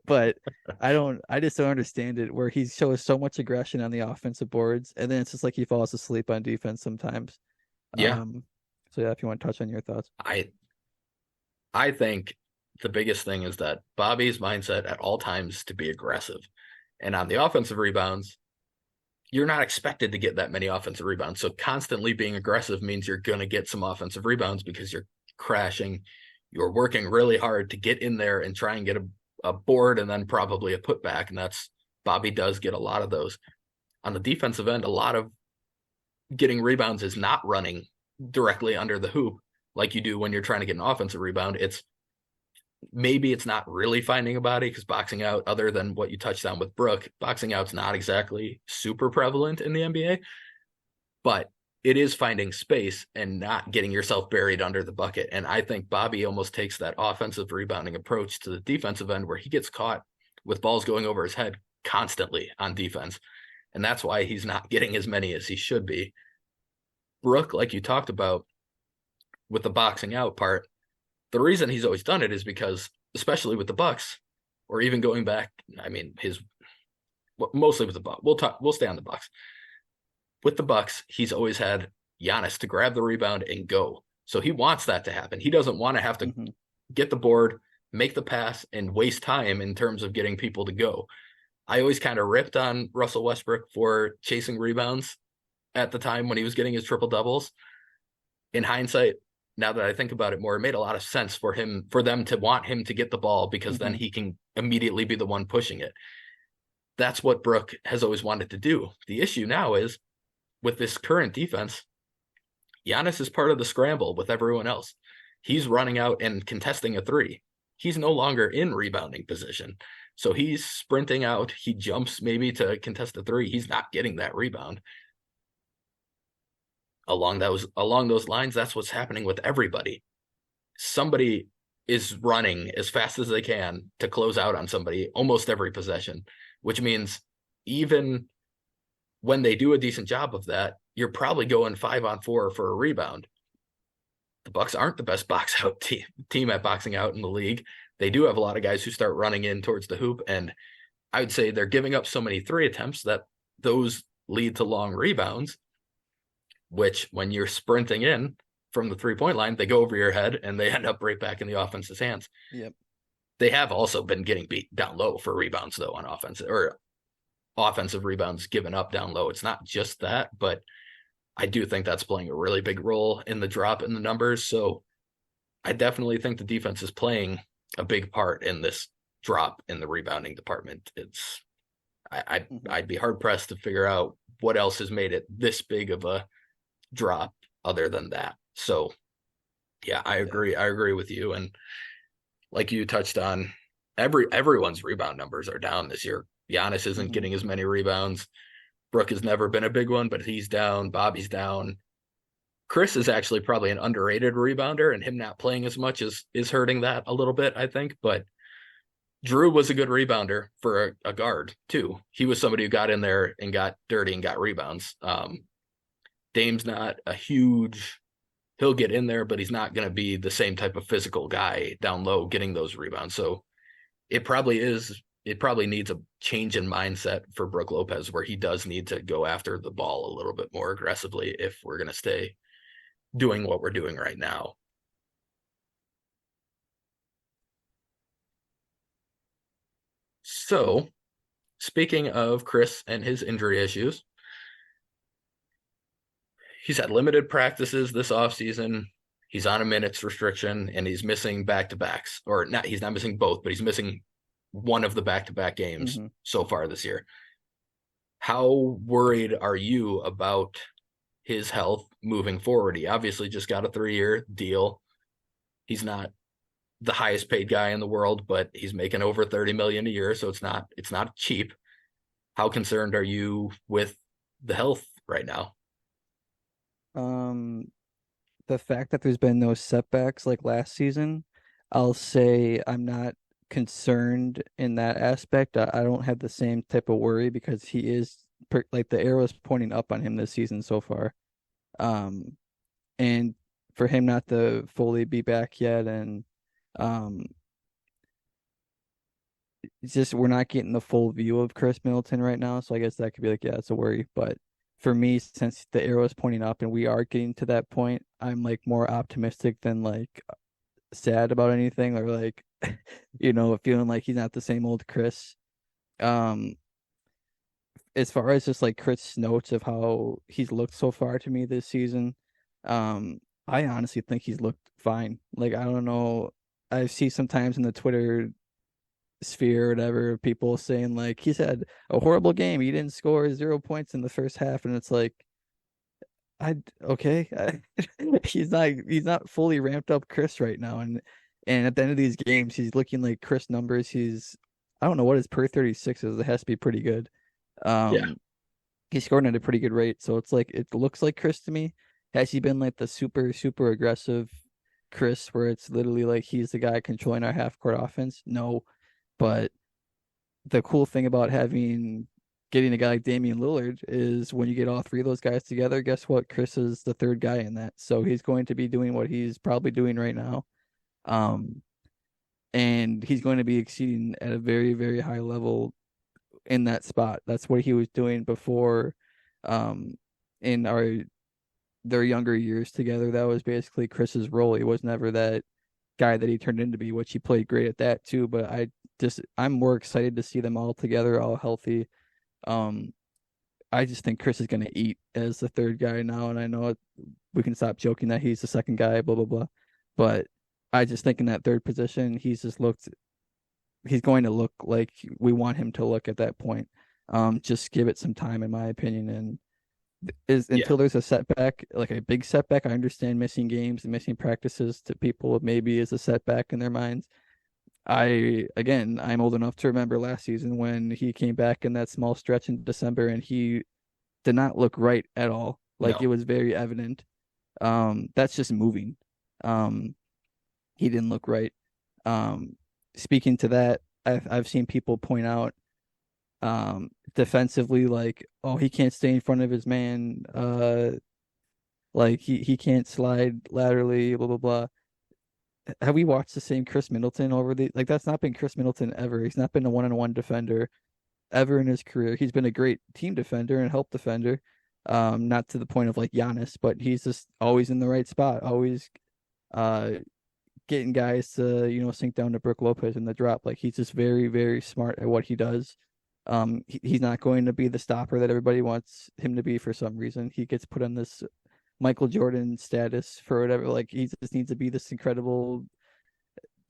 But I just don't understand it where he shows so much aggression on the offensive boards and then it's just like he falls asleep on defense sometimes. Yeah, Um so yeah, if you want to touch on your thoughts. I I think the biggest thing is that Bobby's mindset at all times to be aggressive. And on the offensive rebounds, you're not expected to get that many offensive rebounds. So constantly being aggressive means you're going to get some offensive rebounds because you're crashing. You're working really hard to get in there and try and get a board and then probably a putback. And that's Bobby does get a lot of those. On the defensive end, a lot of getting rebounds is not running directly under the hoop like you do when you're trying to get an offensive rebound. Maybe it's not really finding a body because boxing out, other than what you touched on with Brook, boxing out's not exactly super prevalent in the NBA, but it is finding space and not getting yourself buried under the bucket. And I think Bobby almost takes that offensive rebounding approach to the defensive end where he gets caught with balls going over his head constantly on defense. And that's why he's not getting as many as he should be. Brook, like you talked about with the boxing out part, the reason he's always done it is because, especially with the Bucks, or even going back, I mean, mostly with the Bucks. We'll stay on the Bucks. With the Bucks, he's always had Giannis to grab the rebound and go. So he wants that to happen. He doesn't want to have to get the board, make the pass, and waste time in terms of getting people to go. I always kind of ripped on Russell Westbrook for chasing rebounds at the time when he was getting his triple doubles. In hindsight, now that I think about it more, it made a lot of sense for them to want him to get the ball because then he can immediately be the one pushing it. That's what Brook has always wanted to do. The issue now is with this current defense, Giannis is part of the scramble with everyone else. He's running out and contesting a three. He's no longer in rebounding position. So he's sprinting out. He jumps maybe to contest a three. He's not getting that rebound. Along those lines, that's what's happening with everybody. Somebody is running as fast as they can to close out on somebody almost every possession, which means even when they do a decent job of that, you're probably going 5-on-4 for a rebound. The Bucks aren't the best box out team at boxing out in the league. They do have a lot of guys who start running in towards the hoop, and I would say they're giving up so many three attempts that those lead to long rebounds, which when you're sprinting in from the three-point line, they go over your head and they end up right back in the offense's hands. Yep. They have also been getting beat down low for rebounds, though, on offense or offensive rebounds given up down low. It's not just that, but I do think that's playing a really big role in the drop in the numbers. So I definitely think the defense is playing a big part in this drop in the rebounding department. I'd be hard pressed to figure out what else has made it this big of a drop other than that. So yeah, I agree. I agree with you. And like you touched on, everyone's rebound numbers are down this year. Giannis isn't getting as many rebounds. Brook has never been a big one, but he's down. Bobby's down. Khris is actually probably an underrated rebounder, and him not playing as much is hurting that a little bit, I think. But Drew was a good rebounder for a guard too. He was somebody who got in there and got dirty and got rebounds. Dame's not a huge, he'll get in there, but he's not going to be the same type of physical guy down low getting those rebounds. So it probably needs a change in mindset for Brook Lopez where he does need to go after the ball a little bit more aggressively if we're going to stay doing what we're doing right now. So speaking of Khris and his injury issues, he's had limited practices this offseason. He's on a minutes restriction and he's missing back-to-backs, or not. He's not missing both, but he's missing one of the back-to-back games so far this year. How worried are you about his health moving forward? He obviously just got a 3-year deal. He's not the highest paid guy in the world, but he's making over 30 million a year, so it's not cheap. How concerned are you with the health right now? Um, the fact that there's been no setbacks like last season, I'll say I'm not concerned in that aspect. I don't have the same type of worry because he is like the arrow is pointing up on him this season so far. Um, and for him not to fully be back yet, and um, it's just we're not getting the full view of Khris Middleton right now. So I guess that could be like, yeah, it's a worry. But for me, since the arrow is pointing up and we are getting to that point, I'm like more optimistic than like sad about anything or like feeling like he's not the same old Khris. Um, as far as just like Chris notes of how he's looked so far to me this season, um, I honestly think he's looked fine. Like I don't know, I see sometimes in the Twitter sphere or whatever, people saying like he's had a horrible game. He didn't score 0 points in the first half, and it's like I okay, he's not fully ramped up Chris right now, and at the end of these games, he's looking like Chris numbers. I don't know what his per 36 is. It has to be pretty good. Yeah. Um, he's scoring at a pretty good rate, so it's like it looks like Chris to me. Has he been like the super aggressive Chris, where it's literally like he's the guy controlling our half court offense? No, but the cool thing about getting a guy like Damian Lillard is when you get all three of those guys together, guess what? Chris is the third guy in that. So he's going to be doing what he's probably doing right now. Um, and he's going to be exceeding at a very, very high level in that spot. That's what he was doing before um in their younger years together. That was basically Chris's role. He was never that guy that he turned into be, which he played great at that too. But I'm more excited to see them all together, all healthy. Um, I just think Chris is going to eat as the third guy now, and I know we can stop joking that he's the second guy, blah blah blah. But I just think in that third position, he's going to look like we want him to look at that point. Just give it some time, in my opinion, and is Yeah. until there's a setback, like a big setback. I understand missing games and missing practices to people maybe is a setback in their minds. I'm old enough to remember last season when he came back in that small stretch in December and he did not look right at all. Like it No. was very evident. That's just moving. Um, he didn't look right. Um, speaking to that, I've seen people point out defensively like, oh, he can't stay in front of his man. Like he can't slide laterally, blah blah blah. Have we watched the same Khris Middleton over the like that's not been Khris Middleton ever. He's not been a one-on-one defender ever in his career. He's been a great team defender and help defender. Not to the point of like Giannis, but he's just always in the right spot, always uh getting guys to, sink down to Brook Lopez in the drop. Like he's just very, very smart at what he does. He's not going to be the stopper that everybody wants him to be for some reason. He gets put on this Michael Jordan status for whatever. Like he just needs to be this incredible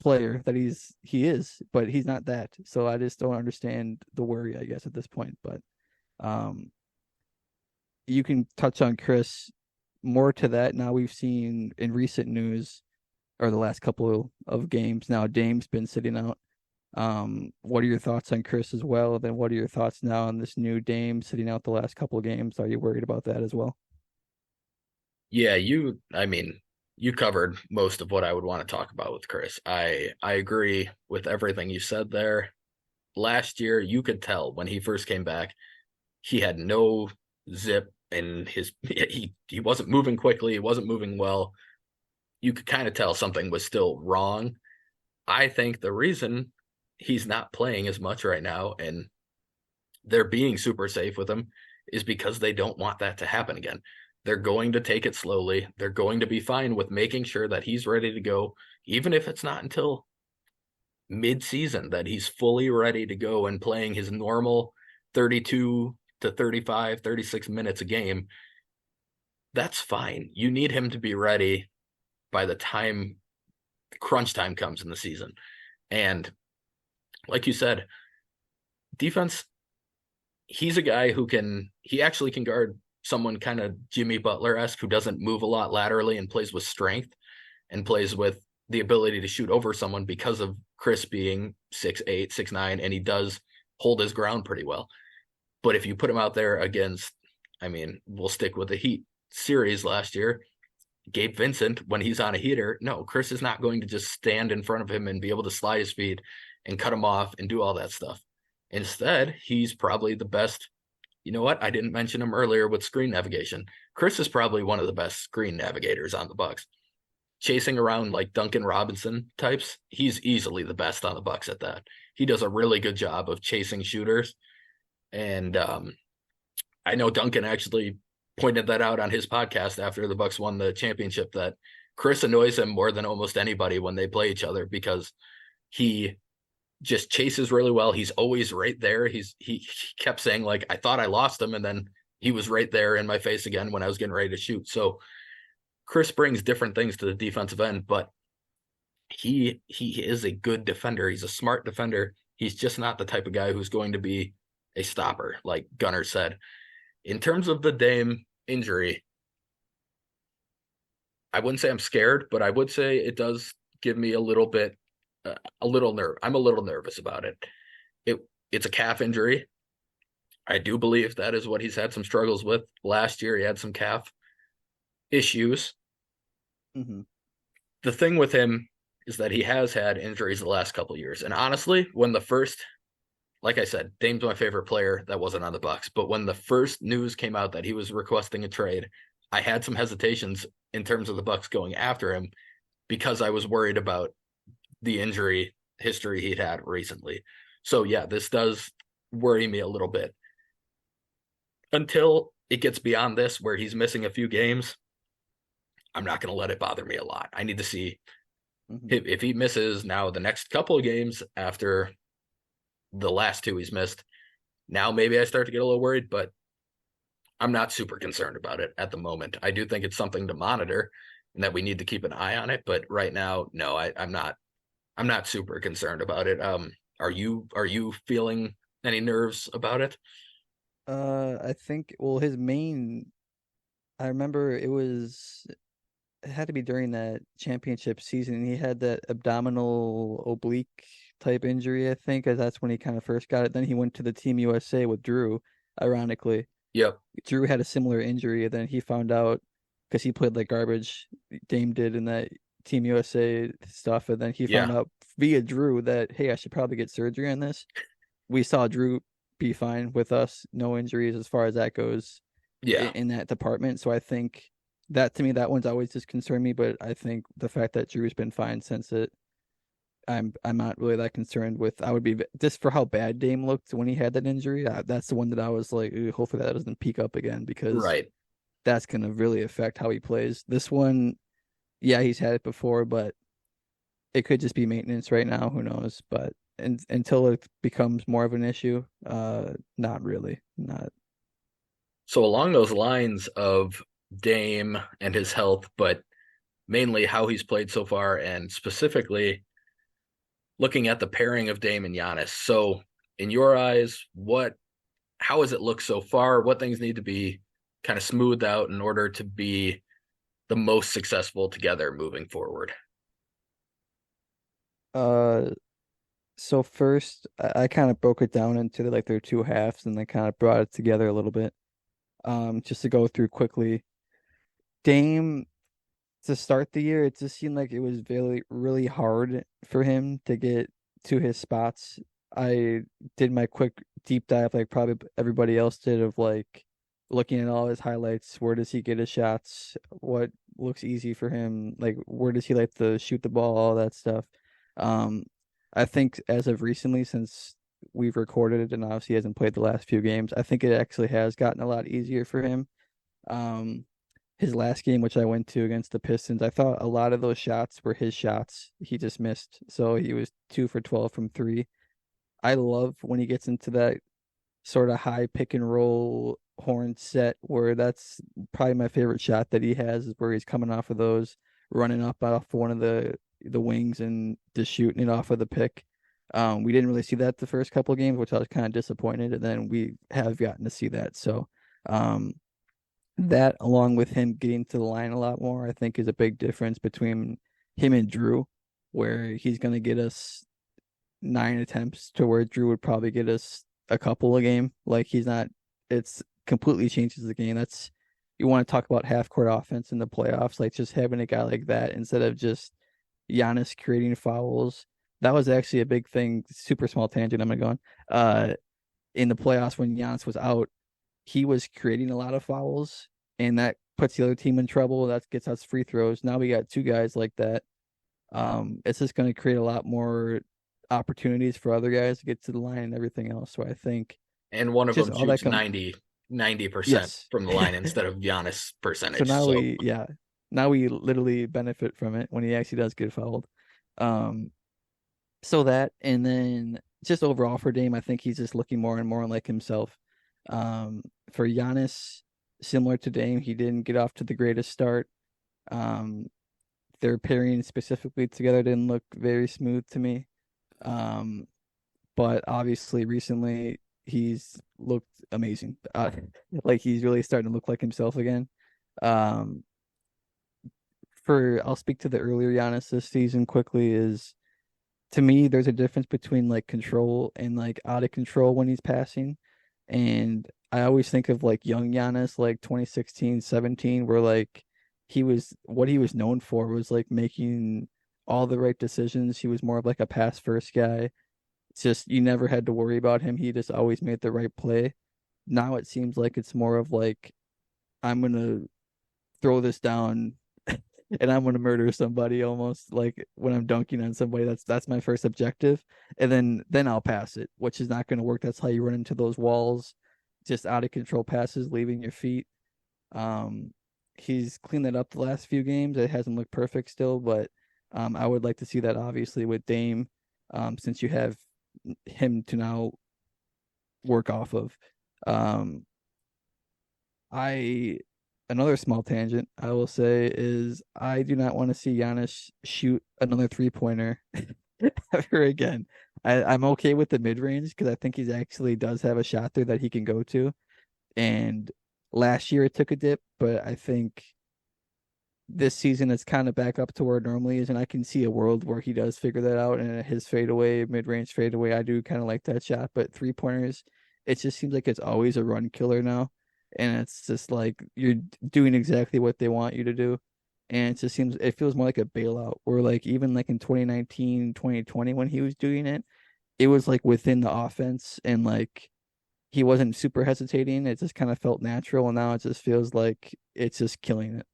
player that he is, but he's not that. So I just don't understand the worry, I guess, at this point. But um, you can touch on Chris more to that. Now we've seen in recent news or the last couple of games now, Dame's been sitting out. What are your thoughts on Chris as well? Then what are your thoughts now on this new Dame sitting out the last couple of games? Are you worried about that as well? Yeah, I mean, you covered most of what I would want to talk about with Chris. I agree with everything you said there. Last year, you could tell when he first came back, he had no zip and he wasn't moving quickly, he wasn't moving well. You could kind of tell something was still wrong. I think the reason he's not playing as much right now and they're being super safe with him is because they don't want that to happen again. They're going to take it slowly. They're going to be fine with making sure that he's ready to go, even if it's not until mid-season that he's fully ready to go and playing his normal 32 to 35, 36 minutes a game. That's fine. You need him to be ready by the time crunch time comes in the season. And like you said, defense he's a guy he actually can guard someone kind of Jimmy Butler-esque who doesn't move a lot laterally and plays with strength and plays with the ability to shoot over someone because of Khris being 6'8", 6'9", and he does hold his ground pretty well. But if you put him out there against, I mean, we'll stick with the Heat series last year, Gabe Vincent, when he's on a heater, no, Khris is not going to just stand in front of him and be able to slide his feet and cut him off and do all that stuff. Instead, he's probably the best. You know what? I didn't mention him earlier with screen navigation. Khris is probably one of the best screen navigators on the Bucks. Chasing around like Duncan Robinson types, he's easily the best on the Bucks at that. He does a really good job of chasing shooters. And I know Duncan actually pointed that out on his podcast after the Bucks won the championship, that Khris annoys him more than almost anybody when they play each other because he just chases really well. He's always right there. He kept saying like, I thought I lost him, and then he was right there in my face again when I was getting ready to shoot. So Khris brings different things to the defensive end, but he is a good defender. He's a smart defender. He's just not the type of guy who's going to be a stopper, like Gunnar said. In terms of the Dame injury, I wouldn't say I'm scared, but I would say it does give me a little bit, I'm a little nervous about it. It's a calf injury. I do believe that is what he's had some struggles with. Last year, he had some calf issues. Mm-hmm. The thing with him is that he has had injuries the last couple of years. And honestly, like I said, Dame's my favorite player that wasn't on the Bucks. But when the first news came out that he was requesting a trade, I had some hesitations in terms of the Bucks going after him because I was worried about the injury history he'd had recently. So yeah, this does worry me a little bit. Until it gets beyond this, where he's missing a few games, I'm not going to let it bother me a lot. I need to see if he misses now the next couple of games after the last two he's missed. Now maybe I start to get a little worried, but I'm not super concerned about it at the moment. I do think it's something to monitor and that we need to keep an eye on it. But right now, no, I'm not super concerned about it. Are you feeling any nerves about it? I think, well, I remember it had to be during that championship season. He had that abdominal oblique type injury, I think, as that's when he kind of first got it. Then he went to the Team USA with Drew, ironically. Yep. Drew had a similar injury, and then he found out because he played like garbage, Dame did in that Team USA stuff, and then he found Yeah. out via Drew that, hey, I should probably get surgery on this. We saw Drew be fine with us, no injuries as far as that goes Yeah. in that department. So I think that, to me, that one's always just concerned me. But I think the fact that Drew's been fine since it, I'm not really that concerned with. I would be just for how bad Dame looked when he had that injury. That's the one that I was like, hopefully that doesn't peak up again, because Right. that's gonna really affect how he plays. This one, yeah, he's had it before, but it could just be maintenance right now. Who knows? But until it becomes more of an issue, not really. Not. So along those lines of Dame and his health, but mainly how he's played so far, and specifically looking at the pairing of Dame and Giannis. So in your eyes, how has it looked so far? What things need to be kind of smoothed out in order to be the most successful together moving forward? Uh, so first, I kind of broke it down into like their two halves, and then kind of brought it together a little bit. Just to go through quickly, Dame, to start the year, it just seemed like it was really, really hard for him to get to his spots. I did my quick deep dive, like probably everybody else did, of like looking at all his highlights. Where does he get his shots? What looks easy for him? Like, where does he like to shoot the ball? All that stuff. Um, I think as of recently, since we've recorded it and obviously he hasn't played the last few games, I think it actually has gotten a lot easier for him. Um, his last game, which I went to against the Pistons, I thought a lot of those shots were his shots. He just missed. So he was 2 for 12 from three. I love when he gets into that sort of high pick and roll horn set, where that's probably my favorite shot that he has, is where he's coming off of those, running up off one of the wings and just shooting it off of the pick. We didn't really see that the first couple of games, which I was kind of disappointed, and then we have gotten to see that. So, um, that along with him getting to the line a lot more, I think is a big difference between him and Drew, where he's going to get us 9 attempts to where Drew would probably get us a couple a game. Like he's not, it's completely changes the game. That's, you want to talk about half court offense in the playoffs, like just having a guy like that instead of just Giannis creating fouls. That was actually a big thing. Super small tangent. I'm gonna go on. In the playoffs when Giannis was out, he was creating a lot of fouls, and that puts the other team in trouble. That gets us free throws. Now we got two guys like that. It's just going to create a lot more opportunities for other guys to get to the line and everything else. So I think And one of just them all that shoots 90% yes. from the line instead of Giannis So percentage. now So now we literally benefit from it when he actually does get fouled. Um, so that, and then just overall for Dame, I think he's just looking more and more like himself. For Giannis, similar to Dame, he didn't get off to the greatest start. Um, their pairing specifically together didn't look very smooth to me. Um, but obviously recently he's looked amazing. Like he's really starting to look like himself again. Um, for I'll speak to the earlier Giannis this season quickly is to me there's a difference between like control and like out of control when he's passing. And I always think of like young Giannis like 2016, 17 where like he was what he was known for was like making all the right decisions. He was more of like a pass first guy. It's just you never had to worry about him. He just always made the right play. Now it seems like it's more of like I'm gonna throw this down and I'm gonna murder somebody almost like when I'm dunking on somebody. That's my first objective, and then I'll pass it, which is not gonna work. That's how you run into those walls, just out of control passes, leaving your feet. Um, he's cleaned that up the last few games. It hasn't looked perfect still, but I would like to see that obviously with Dame, since you have him to now work off of. Um, I Another small tangent I will say is I do not want to see Giannis shoot another 3-pointer ever again. I'm okay with the mid range because I think he's actually does have a shot there that he can go to. And last year it took a dip, but I think this season it's kind of back up to where it normally is, and I can see a world where he does figure that out. And his fadeaway, mid range fadeaway, I do kind of like that shot. But 3-pointers, it just seems like it's always a run killer now, and it's just like you're doing exactly what they want you to do, and it feels more like a bailout. Or like even like in 2019, 2020 when he was doing it, it was like within the offense and like he wasn't super hesitating. It just kind of felt natural, and now it just feels like it's just killing it.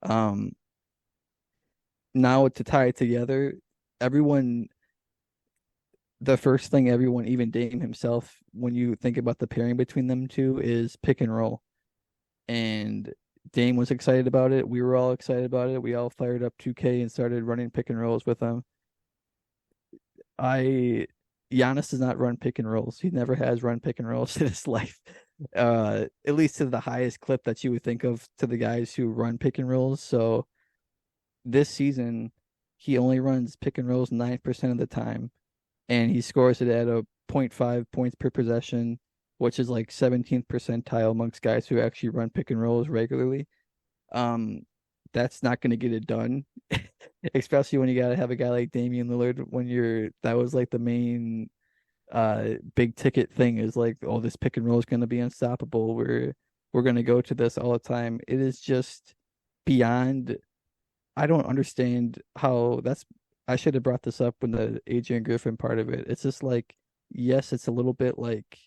Um, Now to tie it together, everyone, the first thing everyone, even Dame himself, when you think about the pairing between them two, is pick and roll. And Dame was excited about it. We were all excited about it. We all fired up 2K and started running pick and rolls with them. I Giannis does not run pick and rolls. He never has run pick and rolls in his life. At least to the highest clip that you would think of to the guys who run pick and rolls. So this season, he only runs pick and rolls 9% of the time, and he scores it at a zero point 0.5 points per possession, which is like 17th percentile amongst guys who actually run pick and rolls regularly. Um, that's not going to get it done, especially when you got to have a guy like Damian Lillard when that was like the main big ticket thing is like, oh, this pick and roll is going to be unstoppable. We're going to go to this all the time. It is just beyond. I don't understand how that's. I should have brought this up when the Adrian Griffin part of it. It's just like, yes, it's a little bit like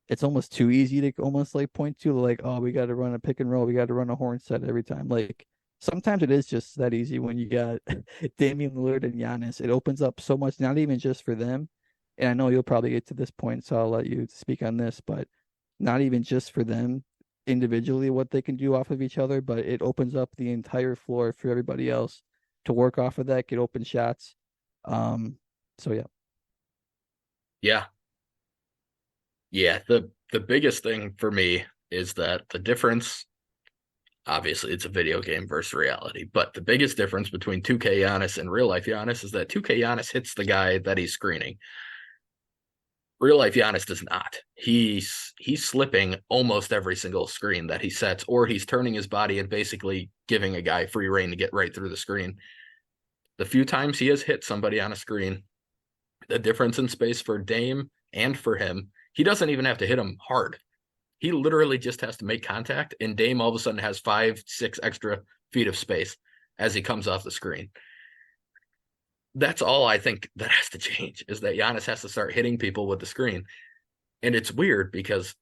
it's almost too easy to almost like point to like, oh, we got to run a pick and roll, we got to run a horn set every time. Like sometimes it is just that easy when you got Damian Lillard and Giannis. It opens up so much, not even just for them. And I know you'll probably get to this point, so I'll let you speak on this, but not even just for them individually what they can do off of each other, but it opens up the entire floor for everybody else to work off of that, get open shots. Um, so yeah. yeah, yeah. The biggest thing for me is that the difference. Obviously, it's a video game versus reality, but the biggest difference between 2K Giannis and real life Giannis is that 2K Giannis hits the guy that he's screening. Real life Giannis does not. He's slipping almost every single screen that he sets, or he's turning his body and basically giving a guy free reign to get right through the screen. The few times he has hit somebody on a screen, the difference in space for Dame and for him, he doesn't even have to hit him hard. He literally just has to make contact, and Dame all of a sudden has 5, 6 extra feet of space as he comes off the screen. That's all I think that has to change, is that Giannis has to start hitting people with the screen. And it's weird because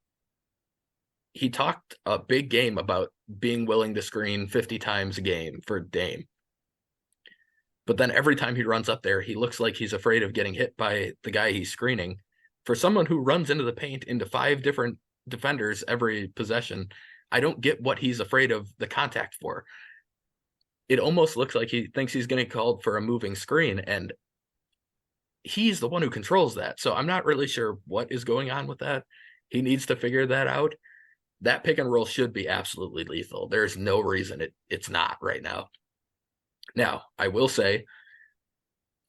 he talked a big game about being willing to screen 50 times a game for Dame. But then every time he runs up there, he looks like he's afraid of getting hit by the guy he's screening. For someone who runs into the paint into 5 different defenders every possession, I don't get what he's afraid of the contact for. It almost looks like he thinks he's getting called for a moving screen, and he's the one who controls that. So I'm not really sure what is going on with that. He needs to figure that out. That pick and roll should be absolutely lethal. There's no reason it's not right now. Now, I will say,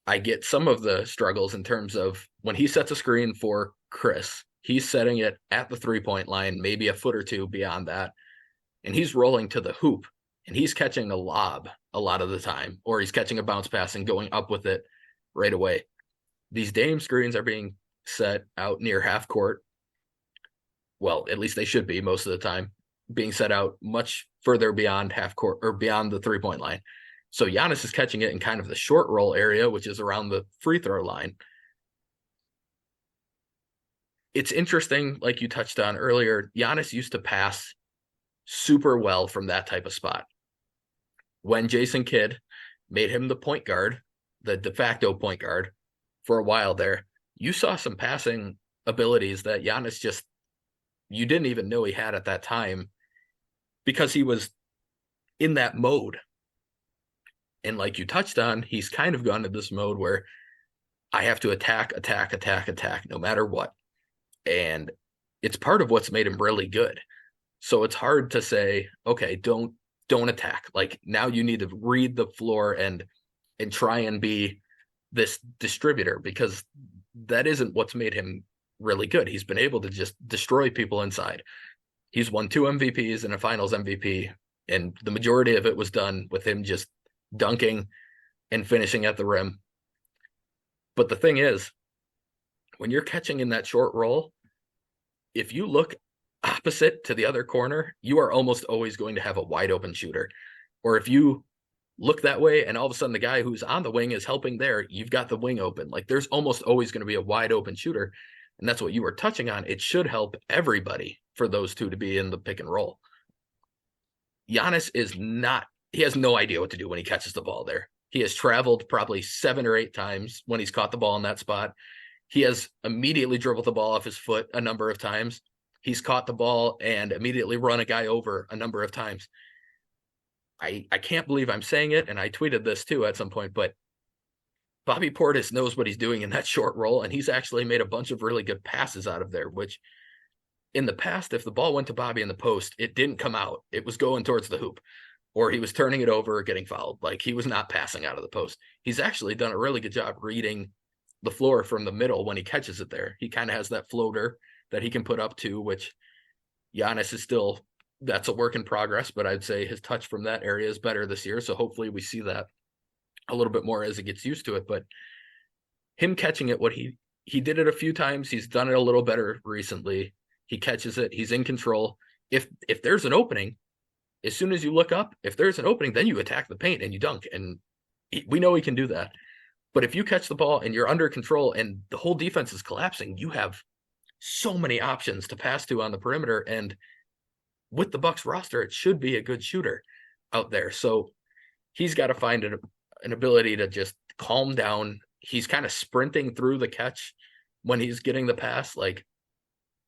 I get some of the struggles in terms of when he sets a screen for Khris, he's setting it at the 3-point line, maybe a foot or two beyond that, and he's rolling to the hoop, and he's catching a lob a lot of the time, or he's catching a bounce pass and going up with it right away. These Dame screens are being set out near half court. Well, at least they should be most of the time, being set out much further beyond half court or beyond the 3-point line. So Giannis is catching it in kind of the short roll area, which is around the free throw line. It's interesting, like you touched on earlier, Giannis used to pass super well from that type of spot. When Jason Kidd made him the point guard, the de facto point guard for a while there, you saw some passing abilities that Giannis just, you didn't even know he had at that time because he was in that mode. And like you touched on, he's kind of gone to this mode where I have to attack, no matter what. And it's part of what's made him really good. So it's hard to say, okay, don't attack. Like now you need to read the floor and try and be this distributor, because that isn't what's made him really good. He's been able to just destroy people inside. He's won 2 MVPs and a finals MVP, and the majority of it was done with him just dunking and finishing at the rim. But the thing is, when you're catching in that short roll, if you look opposite to the other corner, you are almost always going to have a wide open shooter. Or if you look that way and all of a sudden the guy who's on the wing is helping there, you've got the wing open. Like there's almost always going to be a wide open shooter. And that's what you were touching on. It should help everybody for those two to be in the pick and roll. Giannis is not, he has no idea what to do when he catches the ball there. He has traveled probably 7 or 8 times when he's caught the ball in that spot. He has immediately dribbled the ball off his foot a number of times. He's caught the ball and immediately run a guy over a number of times. I can't believe I'm saying it, and I tweeted this too at some point, but Bobby Portis knows what he's doing in that short roll, and he's actually made a bunch of really good passes out of there, which in the past, if the ball went to Bobby in the post, it didn't come out. It was going towards the hoop, or he was turning it over or getting fouled. Like he was not passing out of the post. He's actually done a really good job reading the floor from the middle when he catches it there. He kind of has that floater that he can put up to, which Giannis is still, that's a work in progress, but I'd say his touch from that area is better this year. So hopefully we see that a little bit more as he gets used to it. But him catching it, what he did it a few times. He's done it a little better recently. He catches it. He's in control. If there's an opening, as soon as you look up, if there's an opening, then you attack the paint and you dunk. And we know he can do that. But if you catch the ball and you're under control and the whole defense is collapsing, you have so many options to pass to on the perimeter. And with the Bucks roster, it should be a good shooter out there. So he's got to find an ability to just calm down. He's kind of sprinting through the catch when he's getting the pass. Like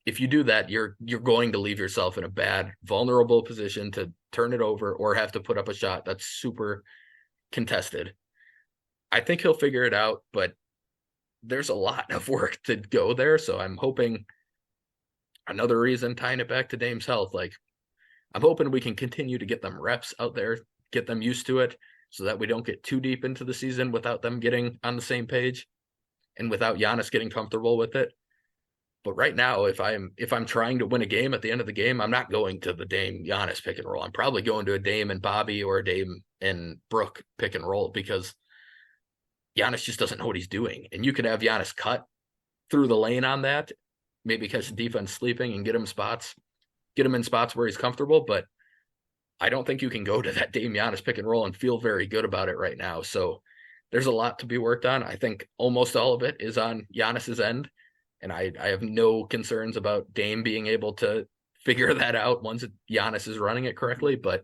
if you do that, you're going to leave yourself in a bad, vulnerable position to turn it over or have to put up a shot that's super contested. I think he'll figure it out, but there's a lot of work to go there. So I'm hoping, another reason tying it back to Dame's health, like I'm hoping we can continue to get them reps out there, get them used to it so that we don't get too deep into the season without them getting on the same page and without Giannis getting comfortable with it. But right now, if I'm trying to win a game at the end of the game, I'm not going to the Dame Giannis pick and roll. I'm probably going to a Dame and Bobby or a Dame and Brooke pick and roll because Giannis just doesn't know what he's doing. And you could have Giannis cut through the lane on that, maybe catch the defense sleeping and get him in spots where he's comfortable. But I don't think you can go to that Dame Giannis pick and roll and feel very good about it right now. So there's a lot to be worked on. I think almost all of it is on Giannis's end. And I have no concerns about Dame being able to figure that out once Giannis is running it correctly. But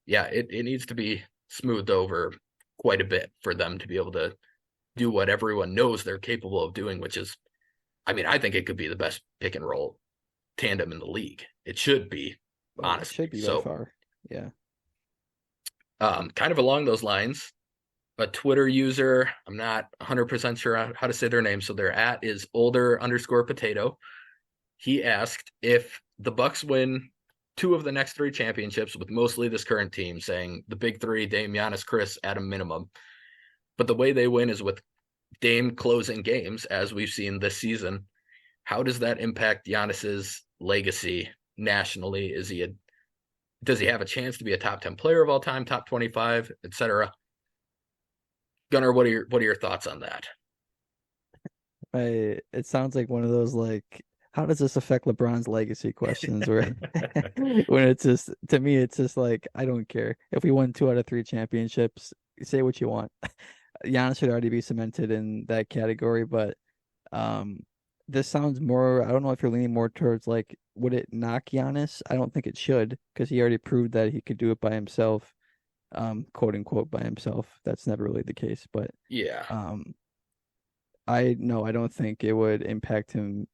yeah, it needs to be smoothed over quite a bit for them to be able to do what everyone knows they're capable of doing, which is, I mean, I think it could be the best pick and roll tandem in the league. It should be, honestly. It should be by far. Yeah. Kind of along those lines, a Twitter user, I'm not 100% sure how to say their name, so their @ is older_potato. He asked if the Bucks win 2 of the next 3 championships with mostly this current team, saying the big 3, Dame, Giannis, Khris, at a minimum. But the way they win is with Dame closing games, as we've seen this season. How does that impact Giannis's legacy nationally? Does he have a chance to be a top 10 player of all time, top 25, etc.? Gunnar, what are your thoughts on that? It sounds like one of those like, how does this affect LeBron's legacy questions? Where when it's just, to me, it's just like, I don't care if we won 2 out of 3 championships. Say what you want. Giannis should already be cemented in that category, but this sounds more. I don't know if you're leaning more towards like, would it knock Giannis? I don't think it should because he already proved that he could do it by himself, quote unquote by himself. That's never really the case, but Yeah. I don't think it would impact him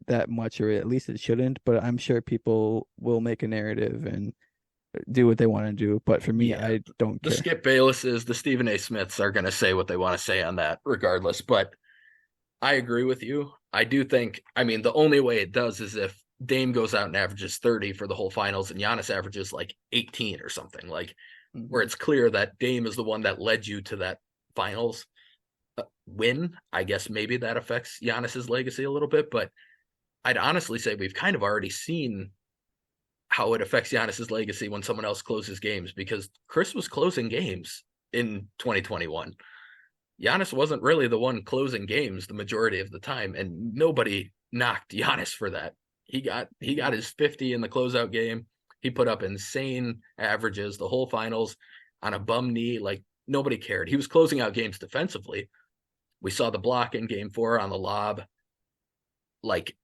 that much, or at least it shouldn't. But I'm sure people will make a narrative and do what they want to do. But for me, Yeah. I don't The care. Skip Baylesses, the Stephen A. Smiths are going to say what they want to say on that regardless. But I agree with you. I do think, I mean, the only way it does is if Dame goes out and averages 30 for the whole finals and Giannis averages like 18 or something, like where it's clear that Dame is the one that led you to that finals win. I guess maybe that affects Giannis's legacy a little bit, but I'd honestly say we've kind of already seen how it affects Giannis's legacy when someone else closes games, because Khris was closing games in 2021. Giannis wasn't really the one closing games the majority of the time, and nobody knocked Giannis for that. He got his 50 in the closeout game. He put up insane averages the whole finals on a bum knee. Like, nobody cared. He was closing out games defensively. We saw the block in game 4 on the lob. Like,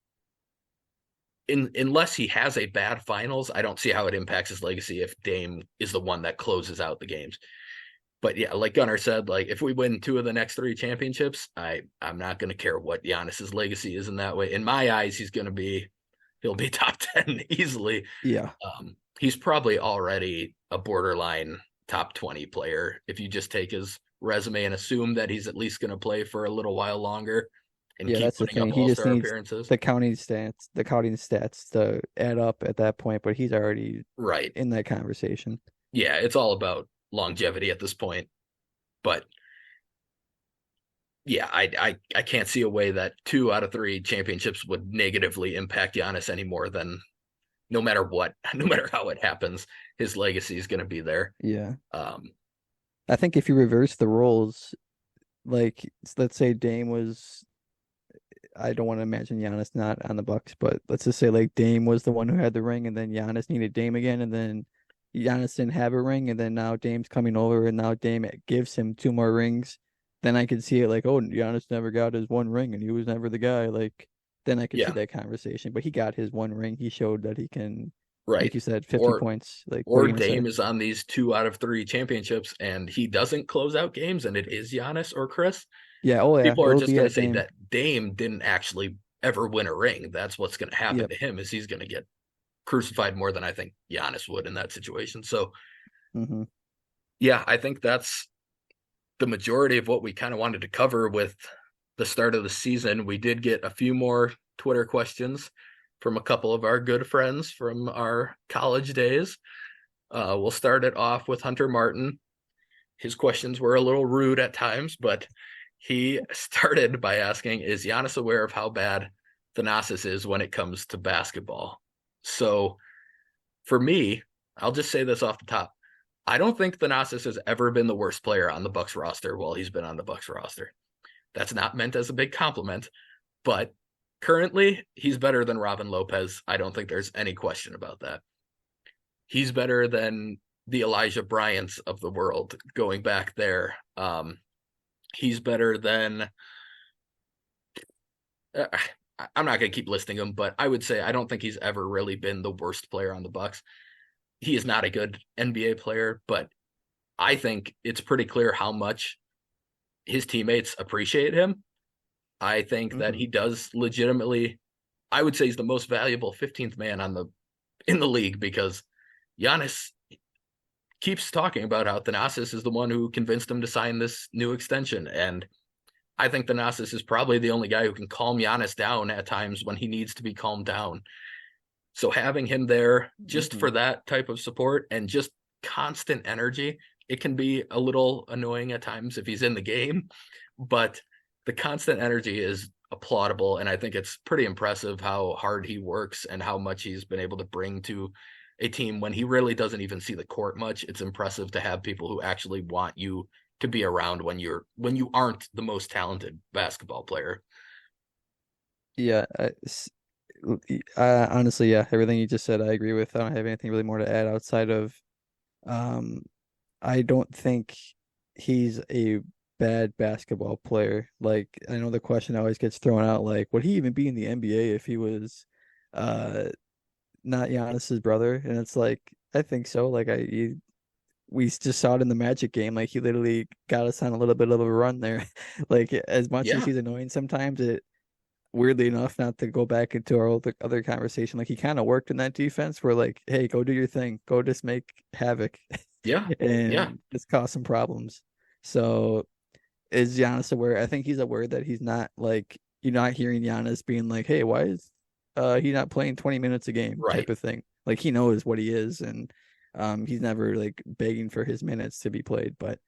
unless he has a bad finals, I don't see how it impacts his legacy if Dame is the one that closes out the games. But yeah, like Gunnar said, like if we win 2 of the next 3 championships, I'm not going to care what Giannis's legacy is in that way. In my eyes, he'll be top 10 easily. Yeah. He's probably already a borderline top 20 player if you just take his resume and assume that he's at least going to play for a little while longer and Yeah, keep that's the putting up thing. He just all-star needs appearances. the counting stats to add up at that point, but he's already Right. in that conversation. Yeah, it's all about longevity at this point. But yeah, I can't see a way that 2 out of 3 championships would negatively impact Giannis any more than, no matter what, no matter how it happens, his legacy is going to be there. Yeah. I think if you reverse the roles, like let's say Dame was, I don't want to imagine Giannis not on the Bucks, but let's just say like Dame was the one who had the ring, and then Giannis needed Dame again, and then Giannis didn't have a ring, and then now Dame's coming over, and now Dame gives him 2 more rings. Then I could see it like, oh, Giannis never got his 1 ring, and he was never the guy. Like, then I could see that conversation. But he got his 1 ring. He showed that he can, right, like you said, 50 points. Like, or Dame is on these 2 out of 3 championships and he doesn't close out games, and it is Giannis or Khris. Yeah, oh yeah. People are just going to say that Dame didn't actually ever win a ring. That's what's going to happen to him, is he's going to get crucified more than I think Giannis would in that situation. So, yeah, I think that's the majority of what we kind of wanted to cover with the start of the season. We did get a few more Twitter questions from a couple of our good friends from our college days. We'll start it off with Hunter Martin. His questions were a little rude at times, but he started by asking, is Giannis aware of how bad Thanasis is when it comes to basketball. So for me, I'll just say this off the top. I don't think Thanasis has ever been the worst player on the Bucks roster while he's been on the Bucks roster. That's not meant as a big compliment, but currently he's better than Robin Lopez. I don't think there's any question about that. He's better than the Elijah Bryants of the world going back there. He's better than I'm not going to keep listing them, but I would say I don't think he's ever really been the worst player on the Bucks. He is not a good NBA player, but I think it's pretty clear how much his teammates appreciate him. I think that he does legitimately. I would say he's the most valuable 15th man in the league because Giannis keeps talking about how Thanasis is the one who convinced him to sign this new extension, and I think Thanasis is probably the only guy who can calm Giannis down at times when he needs to be calmed down. So having him there just for that type of support and just constant energy, it can be a little annoying at times if he's in the game, but the constant energy is applaudable. And I think it's pretty impressive how hard he works and how much he's been able to bring to a team when he really doesn't even see the court much. It's impressive to have people who actually want you to be around when you aren't the most talented basketball player. Yeah, honestly, yeah, everything you just said, I agree with. I don't have anything really more to add outside of, um, I don't think he's a bad basketball player. Like, I know the question always gets thrown out, like, would he even be in the NBA if he was, uh, not Giannis's brother? And it's like, I think so. Like, we just saw it in the Magic game. Like, he literally got us on a little bit of a run there. Like, as much as Yeah. he's annoying sometimes, it weirdly enough, not to go back into our other conversation, like he kind of worked in that defense where like, hey, go do your thing, go just make havoc Yeah. Yeah. and just cause some problems. So is Giannis aware? I think he's aware that he's not like you're not hearing Giannis being like, hey, why is he not playing 20 minutes a game type Right. of thing. Like he knows what he is and he's never like begging for his minutes to be played. But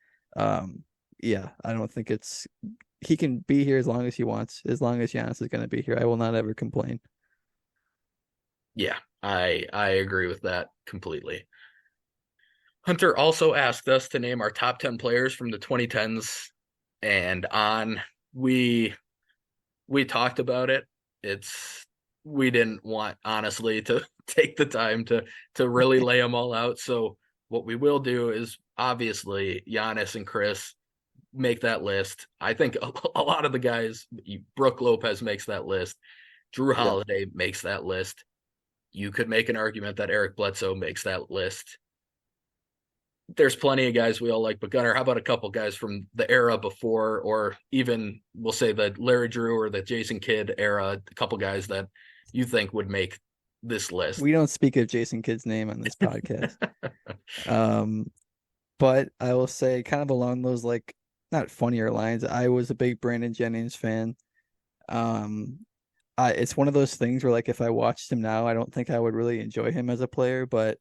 yeah, I don't think it's he can be here as long as he wants, as long as Giannis is going to be here. I will not ever complain. Yeah. I agree with that completely. Hunter also asked us to name our top 10 players from the 2010s and on. We we talked about it. It's we didn't want honestly to take the time to really lay them all out. So what we will do is obviously Giannis and Khris make that list. I think a lot of the guys, Brooke Lopez makes that list. Drew Yeah. Holiday makes that list. You could make an argument that Eric Bledsoe makes that list. There's plenty of guys we all like, but Gunnar, how about a couple guys from the era before, or even we'll say the Larry Drew or the Jason Kidd era, a couple guys that you think would make this list? We don't speak of Jason Kidd's name on this podcast. Um, but I will say kind of along those like not funnier lines, I was a big Brandon Jennings fan. Um, it's one of those things where like if I watched him now, I don't think I would really enjoy him as a player, but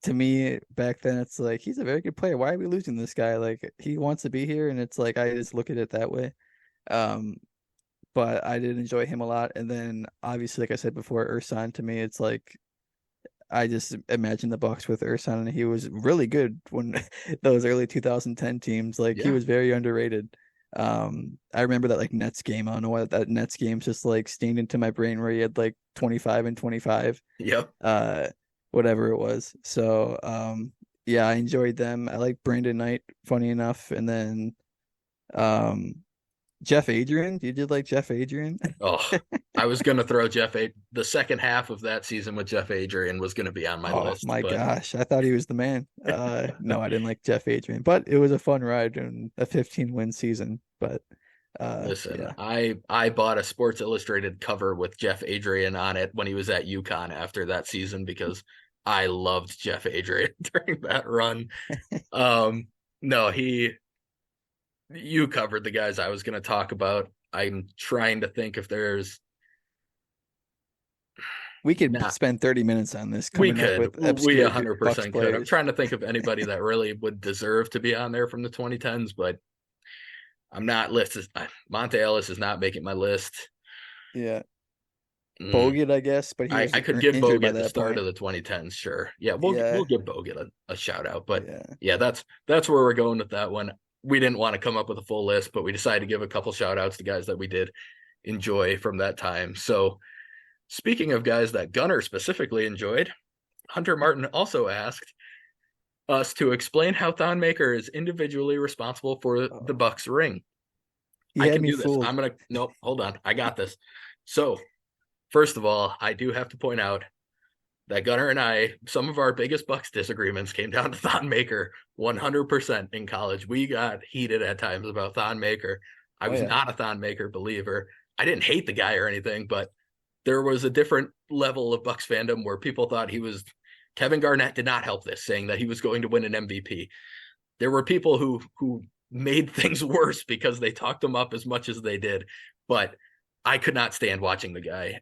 to me back then it's like he's a very good player. Why are we losing this guy? Like he wants to be here and it's like I just look at it that way. Um, but I did enjoy him a lot. And then obviously, like I said before, Ursan to me, it's like I just imagine the Bucks with Ursan, and he was really good when those early 2010 teams. Like he Yeah. was very underrated. I remember that like Nets game. I don't know why that Nets game's just like stained into my brain where he had like 25 and 25, Yep. uh, whatever it was. So yeah, I enjoyed them. I like Brandon Knight, funny enough, and then um Jeff Adrian. You did like Jeff Adrian? Oh, I was gonna throw the second half of that season with Jeff Adrian was gonna be on my Oh list, my but gosh, I thought he was the man. No, I didn't like Jeff Adrian, but it was a fun ride and a 15 win season. But listen, yeah, I bought a Sports Illustrated cover with Jeff Adrian on it when he was at UConn after that season because I loved Jeff Adrian during that run. Um, no, he you covered the guys I was going to talk about. I'm trying to think if there's we could not. spend 30 minutes on this We coming up could. with We obscure Bucks 100% could. I'm players. trying to think of anybody that really would deserve to be on there from the 2010s, but I'm not listed. Monte Ellis is not making my list. Yeah, Mm, Bogut, I guess, but he I was could give injured by Bogut the that start point. of the 2010s, sure. Yeah, we'll Yeah, give Bogut a shout out. But yeah. yeah, that's where we're going with that one. We didn't want to come up with a full list, but we decided to give a couple shout outs to guys that we did enjoy from that time. So speaking of guys that Gunner specifically enjoyed, Hunter Martin also asked us to explain how Thon Maker is individually responsible for the Oh, Bucks ring. he I had can me do this. fooled. Nope, hold on. I got this. So, first of all, I do have to point out that Gunner and I, some of our biggest Bucks disagreements came down to Thon Maker 100% in college. We got heated at times about Thon Maker. I Oh was yeah. not a Thon Maker believer. I didn't hate the guy or anything, but there was a different level of Bucks fandom where people thought he was. Kevin Garnett did not help this, saying that he was going to win an MVP. There were people who made things worse because they talked him up as much as they did, but I could not stand watching the guy.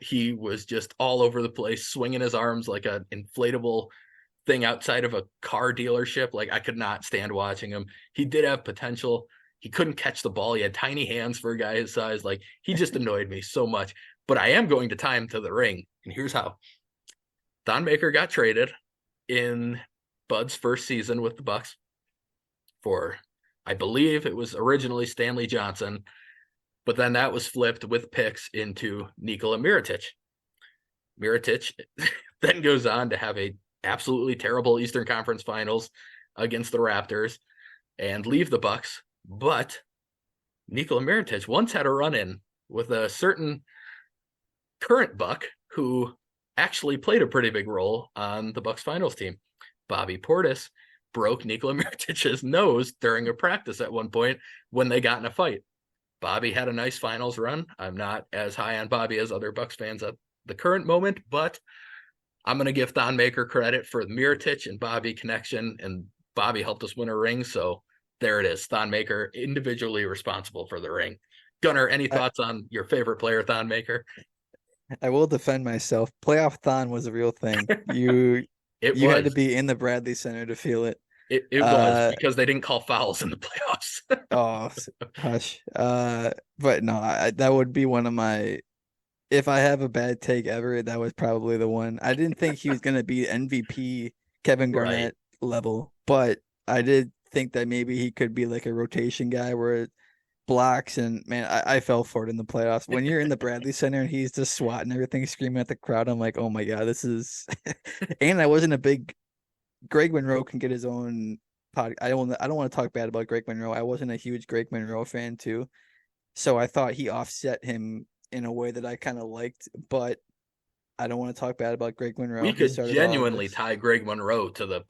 He was just all over the place, swinging his arms like an inflatable thing outside of a car dealership. Like I could not stand watching him. He did have potential. He couldn't catch the ball. He had tiny hands for a guy his size. Like he just annoyed me so much. But I am going to tie him to the ring, and here's how. Don Baker got traded in Bud's first season with the Bucks for, I believe it was originally Stanley Johnson, but then that was flipped with picks into Nikola Mirotic. Mirotic then goes on to have a absolutely terrible Eastern Conference Finals against the Raptors and leave the Bucks. But Nikola Mirotic once had a run-in with a certain current Buck who actually played a pretty big role on the Bucks finals team. Bobby Portis broke Nikola Mirotic's nose during a practice at one point when they got in a fight. Bobby had a nice finals run. I'm not as high on Bobby as other Bucks fans at the current moment, but I'm going to give Thon Maker credit for the Mirotic and Bobby connection, and Bobby helped us win a ring. So there it is. Thon Maker individually responsible for the ring. Gunnar, any I, thoughts on your favorite player, Thon Maker? I will defend myself. Playoff Thon was a real thing. It You had to was. be in the Bradley Center to feel it. It was Uh because they didn't call fouls in the playoffs. oh, hush. But no, that would be one of my, if I have a bad take ever, that was probably the one. I didn't think he was gonna be MVP Kevin Right. Garnett level, but I did think that maybe he could be like a rotation guy where it blocks, and man, I fell for it in the playoffs. When you're in the Bradley Center and he's just swatting everything, screaming at the crowd, I'm like, oh my God, this is and I wasn't a big Greg Monroe can get his own pod. I don't want to talk bad about Greg Monroe. I wasn't a huge Greg Monroe fan too. So I thought he offset him in a way that I kind of liked, but I don't want to talk bad about Greg Monroe. We He could started all genuinely this. tie Greg Monroe Oh, to the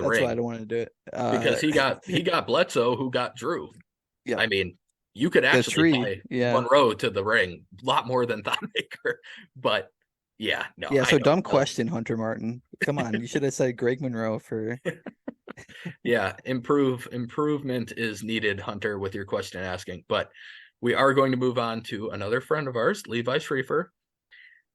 that's why I ring don't want to do it. because he got Bledsoe who got Drew. Yeah, I mean, you could the actually tree. tie Yeah. Monroe to the ring a lot more than Thon Maker. But yeah, no, Yeah, I so know. dumb question, Hunter Martin. Come on, you should have said Greg Monroe for Yeah, improvement is needed, Hunter, with your question asking. But we are going to move on to another friend of ours, Levi Schreifer.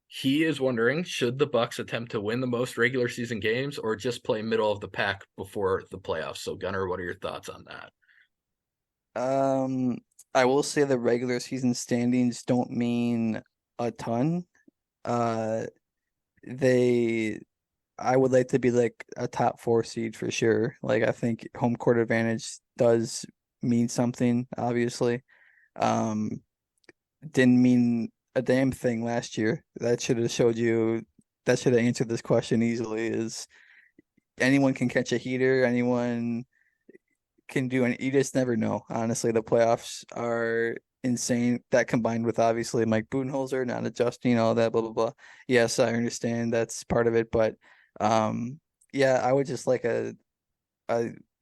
He is wondering, should the Bucks attempt to win the most regular season games or just play middle of the pack before the playoffs? So Gunnar, what are your thoughts on that? um I will say the regular season standings don't mean a ton. Uh they I would like to be like a top four seed for sure. Like I think home court advantage does mean something, obviously. Um, didn't mean a damn thing last year. That should have showed you, that should have answered this question easily, is anyone can catch a heater, anyone can do, and you just never know. Honestly, the playoffs are insane. That combined with obviously Mike Budenholzer not adjusting, all that, blah blah blah. Yes, I understand that's part of it, but yeah, I would just like a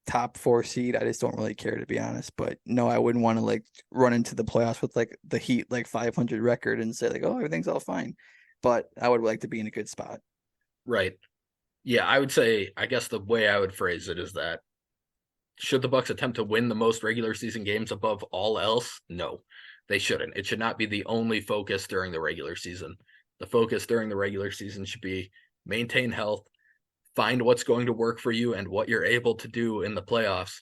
top four seed. I just don't really care, to be honest. But no, I wouldn't want to like run into the playoffs with like the Heat like 500 record and say like, oh, everything's all fine. But I would like to be in a good spot. Right. Yeah, I would say, I guess the way I would phrase it is that should the Bucks attempt to win the most regular season games above all else? No, they shouldn't. It should not be the only focus during the regular season. The focus during the regular season should be maintain health, find what's going to work for you and what you're able to do in the playoffs.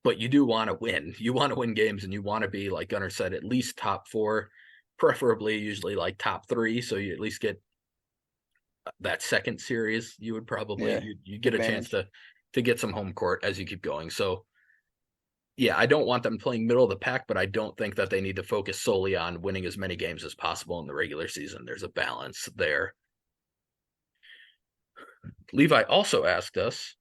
But you do want to win. You want to win games and you want to be, like Gunnar said, at least top four, preferably usually like top three, so you at least get that second series. You would probably Yeah, you get a chance advantage. to get some home court as you keep going. So yeah, I don't want them playing middle of the pack, but I don't think that they need to focus solely on winning as many games as possible in the regular season. There's a balance there. Levi also asked us,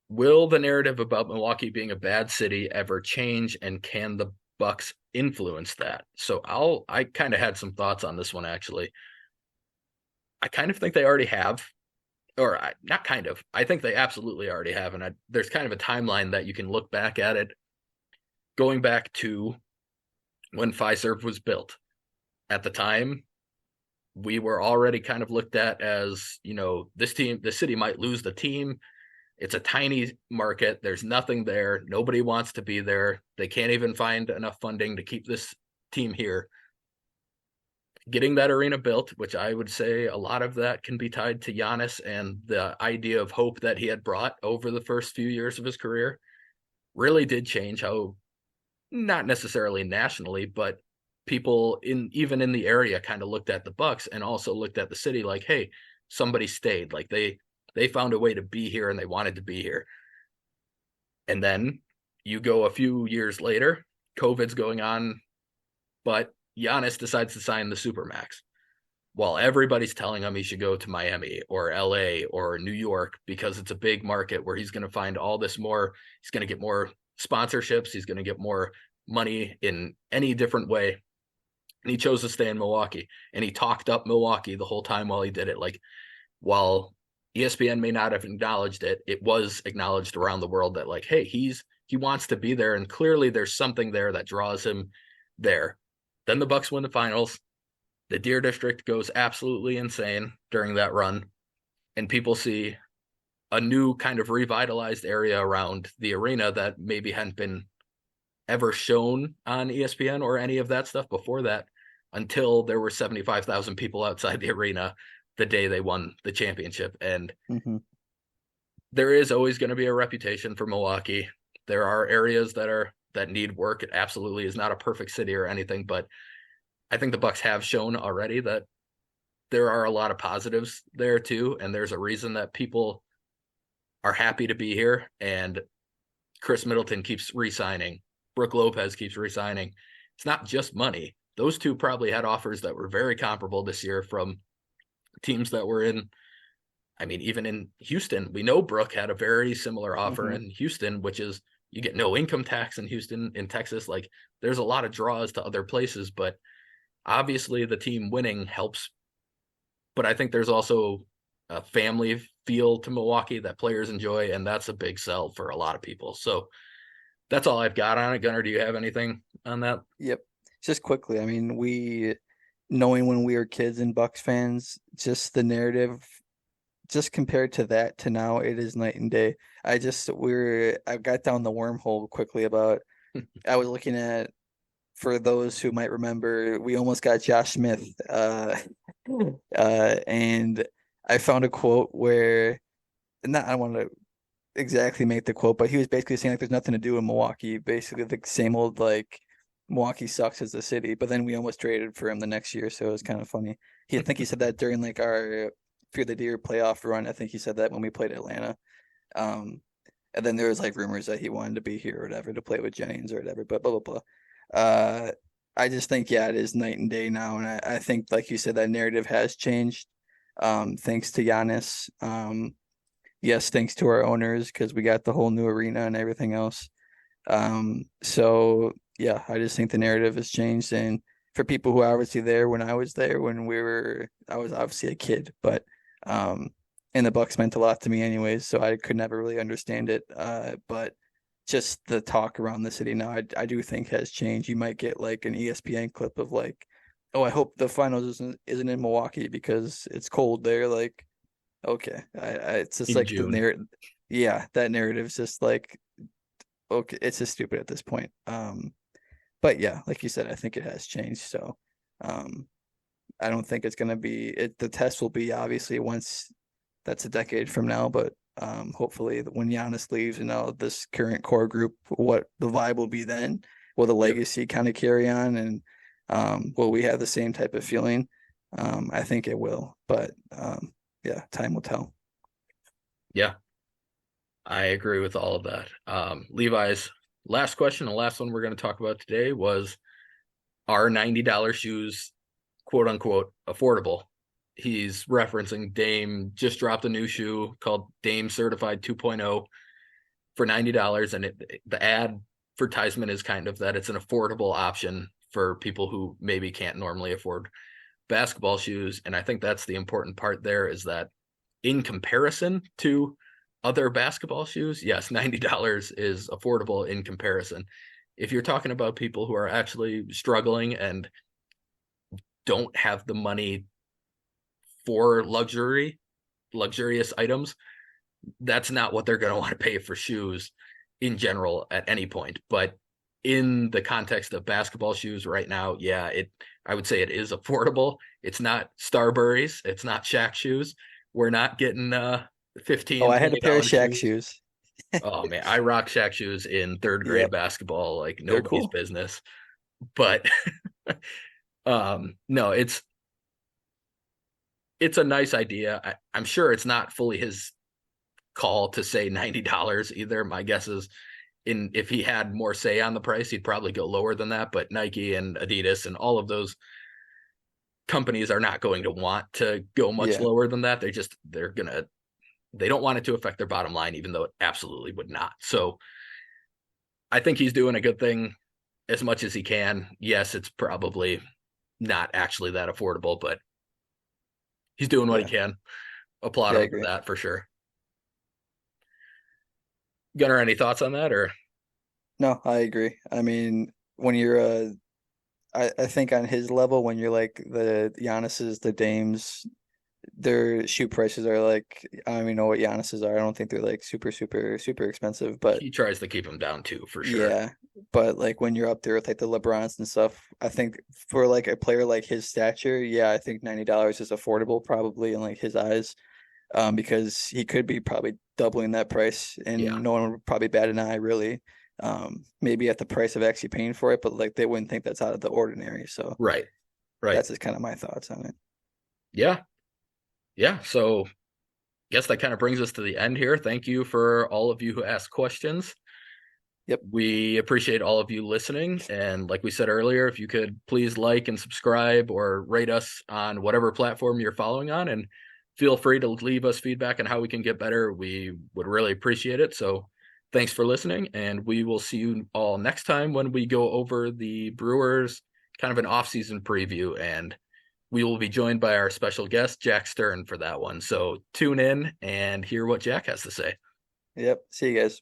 will the narrative about Milwaukee being a bad city ever change, and can the Bucks influence that? So I kind of had some thoughts on this one actually. I kind of think they already have, or not kind of. I think they absolutely already have, and there's kind of a timeline that you can look back at it, going back to when Fiserv was built. At the time, we were already kind of looked at as, this city might lose the team. It's a tiny market. There's nothing there. Nobody wants to be there. They can't even find enough funding to keep this team here. Getting that arena built, which I would say a lot of that can be tied to Giannis and the idea of hope that he had brought over the first few years of his career, really did change how, not necessarily nationally, but people even in the area kind of looked at the Bucks and also looked at the city like, hey, somebody stayed. Like they found a way to be here and they wanted to be here. And then you go a few years later, COVID's going on, but Giannis decides to sign the Supermax while everybody's telling him he should go to Miami or LA or New York because it's a big market where he's going to find all this more. He's going to get more sponsorships. He's going to get more money in any different way. And he chose to stay in Milwaukee, and he talked up Milwaukee the whole time while he did it. Like, while ESPN may not have acknowledged it, it was acknowledged around the world that, like, hey, he wants to be there, and clearly there's something there that draws him there. Then the Bucks win the finals. The Deer District goes absolutely insane during that run, and people see a new kind of revitalized area around the arena that maybe hadn't been ever shown on ESPN or any of that stuff before that, until there were 75,000 people outside the arena the day they won the championship. And there is always going to be a reputation for Milwaukee. There are areas that need work. It absolutely is not a perfect city or anything, but I think the Bucks have shown already that there are a lot of positives there too, and there's a reason that people are happy to be here. And Khris Middleton keeps re-signing. Brook Lopez keeps re-signing. It's not just money. Those two probably had offers that were very comparable this year from teams that were in, I mean, even in Houston. We know Brook had a very similar offer in Houston, which is you get no income tax in Houston, in Texas. Like, there's a lot of draws to other places, but obviously the team winning helps. But I think there's also a family feel to Milwaukee that players enjoy, and that's a big sell for a lot of people. So that's all I've got on it. Gunnar, do you have anything on that? Yep. Just quickly, I mean, knowing when we were kids and Bucks fans, just the narrative, just compared to that to now, it is night and day. I got down the wormhole quickly about, I was looking at, for those who might remember, we almost got Josh Smith, and I found a quote where, not, I don't want to exactly make the quote, but he was basically saying like there's nothing to do in Milwaukee. Basically, the same old like Milwaukee sucks as a city. But then we almost traded for him the next year, so it was kind of funny. I think he said that during like our Fear the Deer playoff run. I think he said that when we played Atlanta. And then there was like rumors that he wanted to be here or whatever to play with Jennings or whatever. But blah blah blah. I just think it is night and day now, and I think like you said that narrative has changed. Thanks to Giannis. Yes, thanks to our owners because we got the whole new arena and everything else. So yeah, I just think the narrative has changed. And for people who are obviously there when I was there, I was obviously a kid, but and the Bucks meant a lot to me anyways, so I could never really understand it. But just the talk around the city now, I do think has changed. You might get like an ESPN clip of like, oh, I hope the finals isn't in Milwaukee because it's cold there. Like, okay, it's just In like the June. narrative. Yeah, that narrative's just like, okay, it's just stupid at this point. But yeah, like you said, I think it has changed. So, I don't think it's gonna be it. The test will be obviously once that's a decade from now, but hopefully when Giannis leaves and now this current core group, what the vibe will be then. Will the Yep. legacy kind of carry on? And Will we have the same type of feeling? I think it will, but yeah, time will tell. Yeah, I agree with all of that. Levi's last question, the last one we're going to talk about today was, are $90 shoes quote unquote affordable? He's referencing Dame just dropped a new shoe called Dame Certified 2.0 for $90. And the advertisement is kind of that it's an affordable option for people who maybe can't normally afford basketball shoes. And I think that's the important part there, is that in comparison to other basketball shoes, yes, $90 is affordable in comparison. If you're talking about people who are actually struggling and don't have the money for luxurious items, that's not what they're going to want to pay for shoes in general at any point. But in the context of basketball shoes right now, yeah, I would say it is affordable. It's not Starburys, it's not Shaq shoes. We're not getting Oh, 15, I had a pair of $20 Shaq shoes. shoes. Oh man, I rock Shaq shoes in third grade Yep, basketball like they're nobody's cool. business. But no, it's a nice idea. I'm sure it's not fully his call to say $90 either. My guess is, if he had more say on the price, he'd probably go lower than that. But Nike and Adidas and all of those companies are not going to want to go much Yeah, lower than that. They don't want it to affect their bottom line, even though it absolutely would not. So I think he's doing a good thing as much as he can. Yes, it's probably not actually that affordable, but he's doing what he yeah, can. Applaud yeah, I him for agree. that for sure. Gunnar, any thoughts on that? Or No, I agree. I mean, when you're I think on his level, when you're like the Giannis's, the Dames, their shoe prices are like, I don't even know what Giannis's are. I don't think they're like super, super, super expensive, but he tries to keep him down too, for sure. yeah. But like when you're up there with like the LeBrons and stuff, I think for like a player like his stature, yeah, I think $90 is affordable probably in like his eyes. Because he could be probably doubling that price Yeah, and no one would probably bat an eye really. Maybe at the price of actually paying for it, but like they wouldn't think that's out of the ordinary. So right, right. that's just kind of my thoughts on it. Yeah, yeah. So guess that kind of brings us to the end here. Thank you for all of you who asked questions. Yep. We appreciate all of you listening. And like we said earlier, if you could please like and subscribe or rate us on whatever platform you're following on, and feel free to leave us feedback on how we can get better. We would really appreciate it. So thanks for listening, and we will see you all next time when we go over the Brewers kind of an off-season preview, and we will be joined by our special guest, Jack Stern, for that one. So tune in and hear what Jack has to say. Yep. See you guys.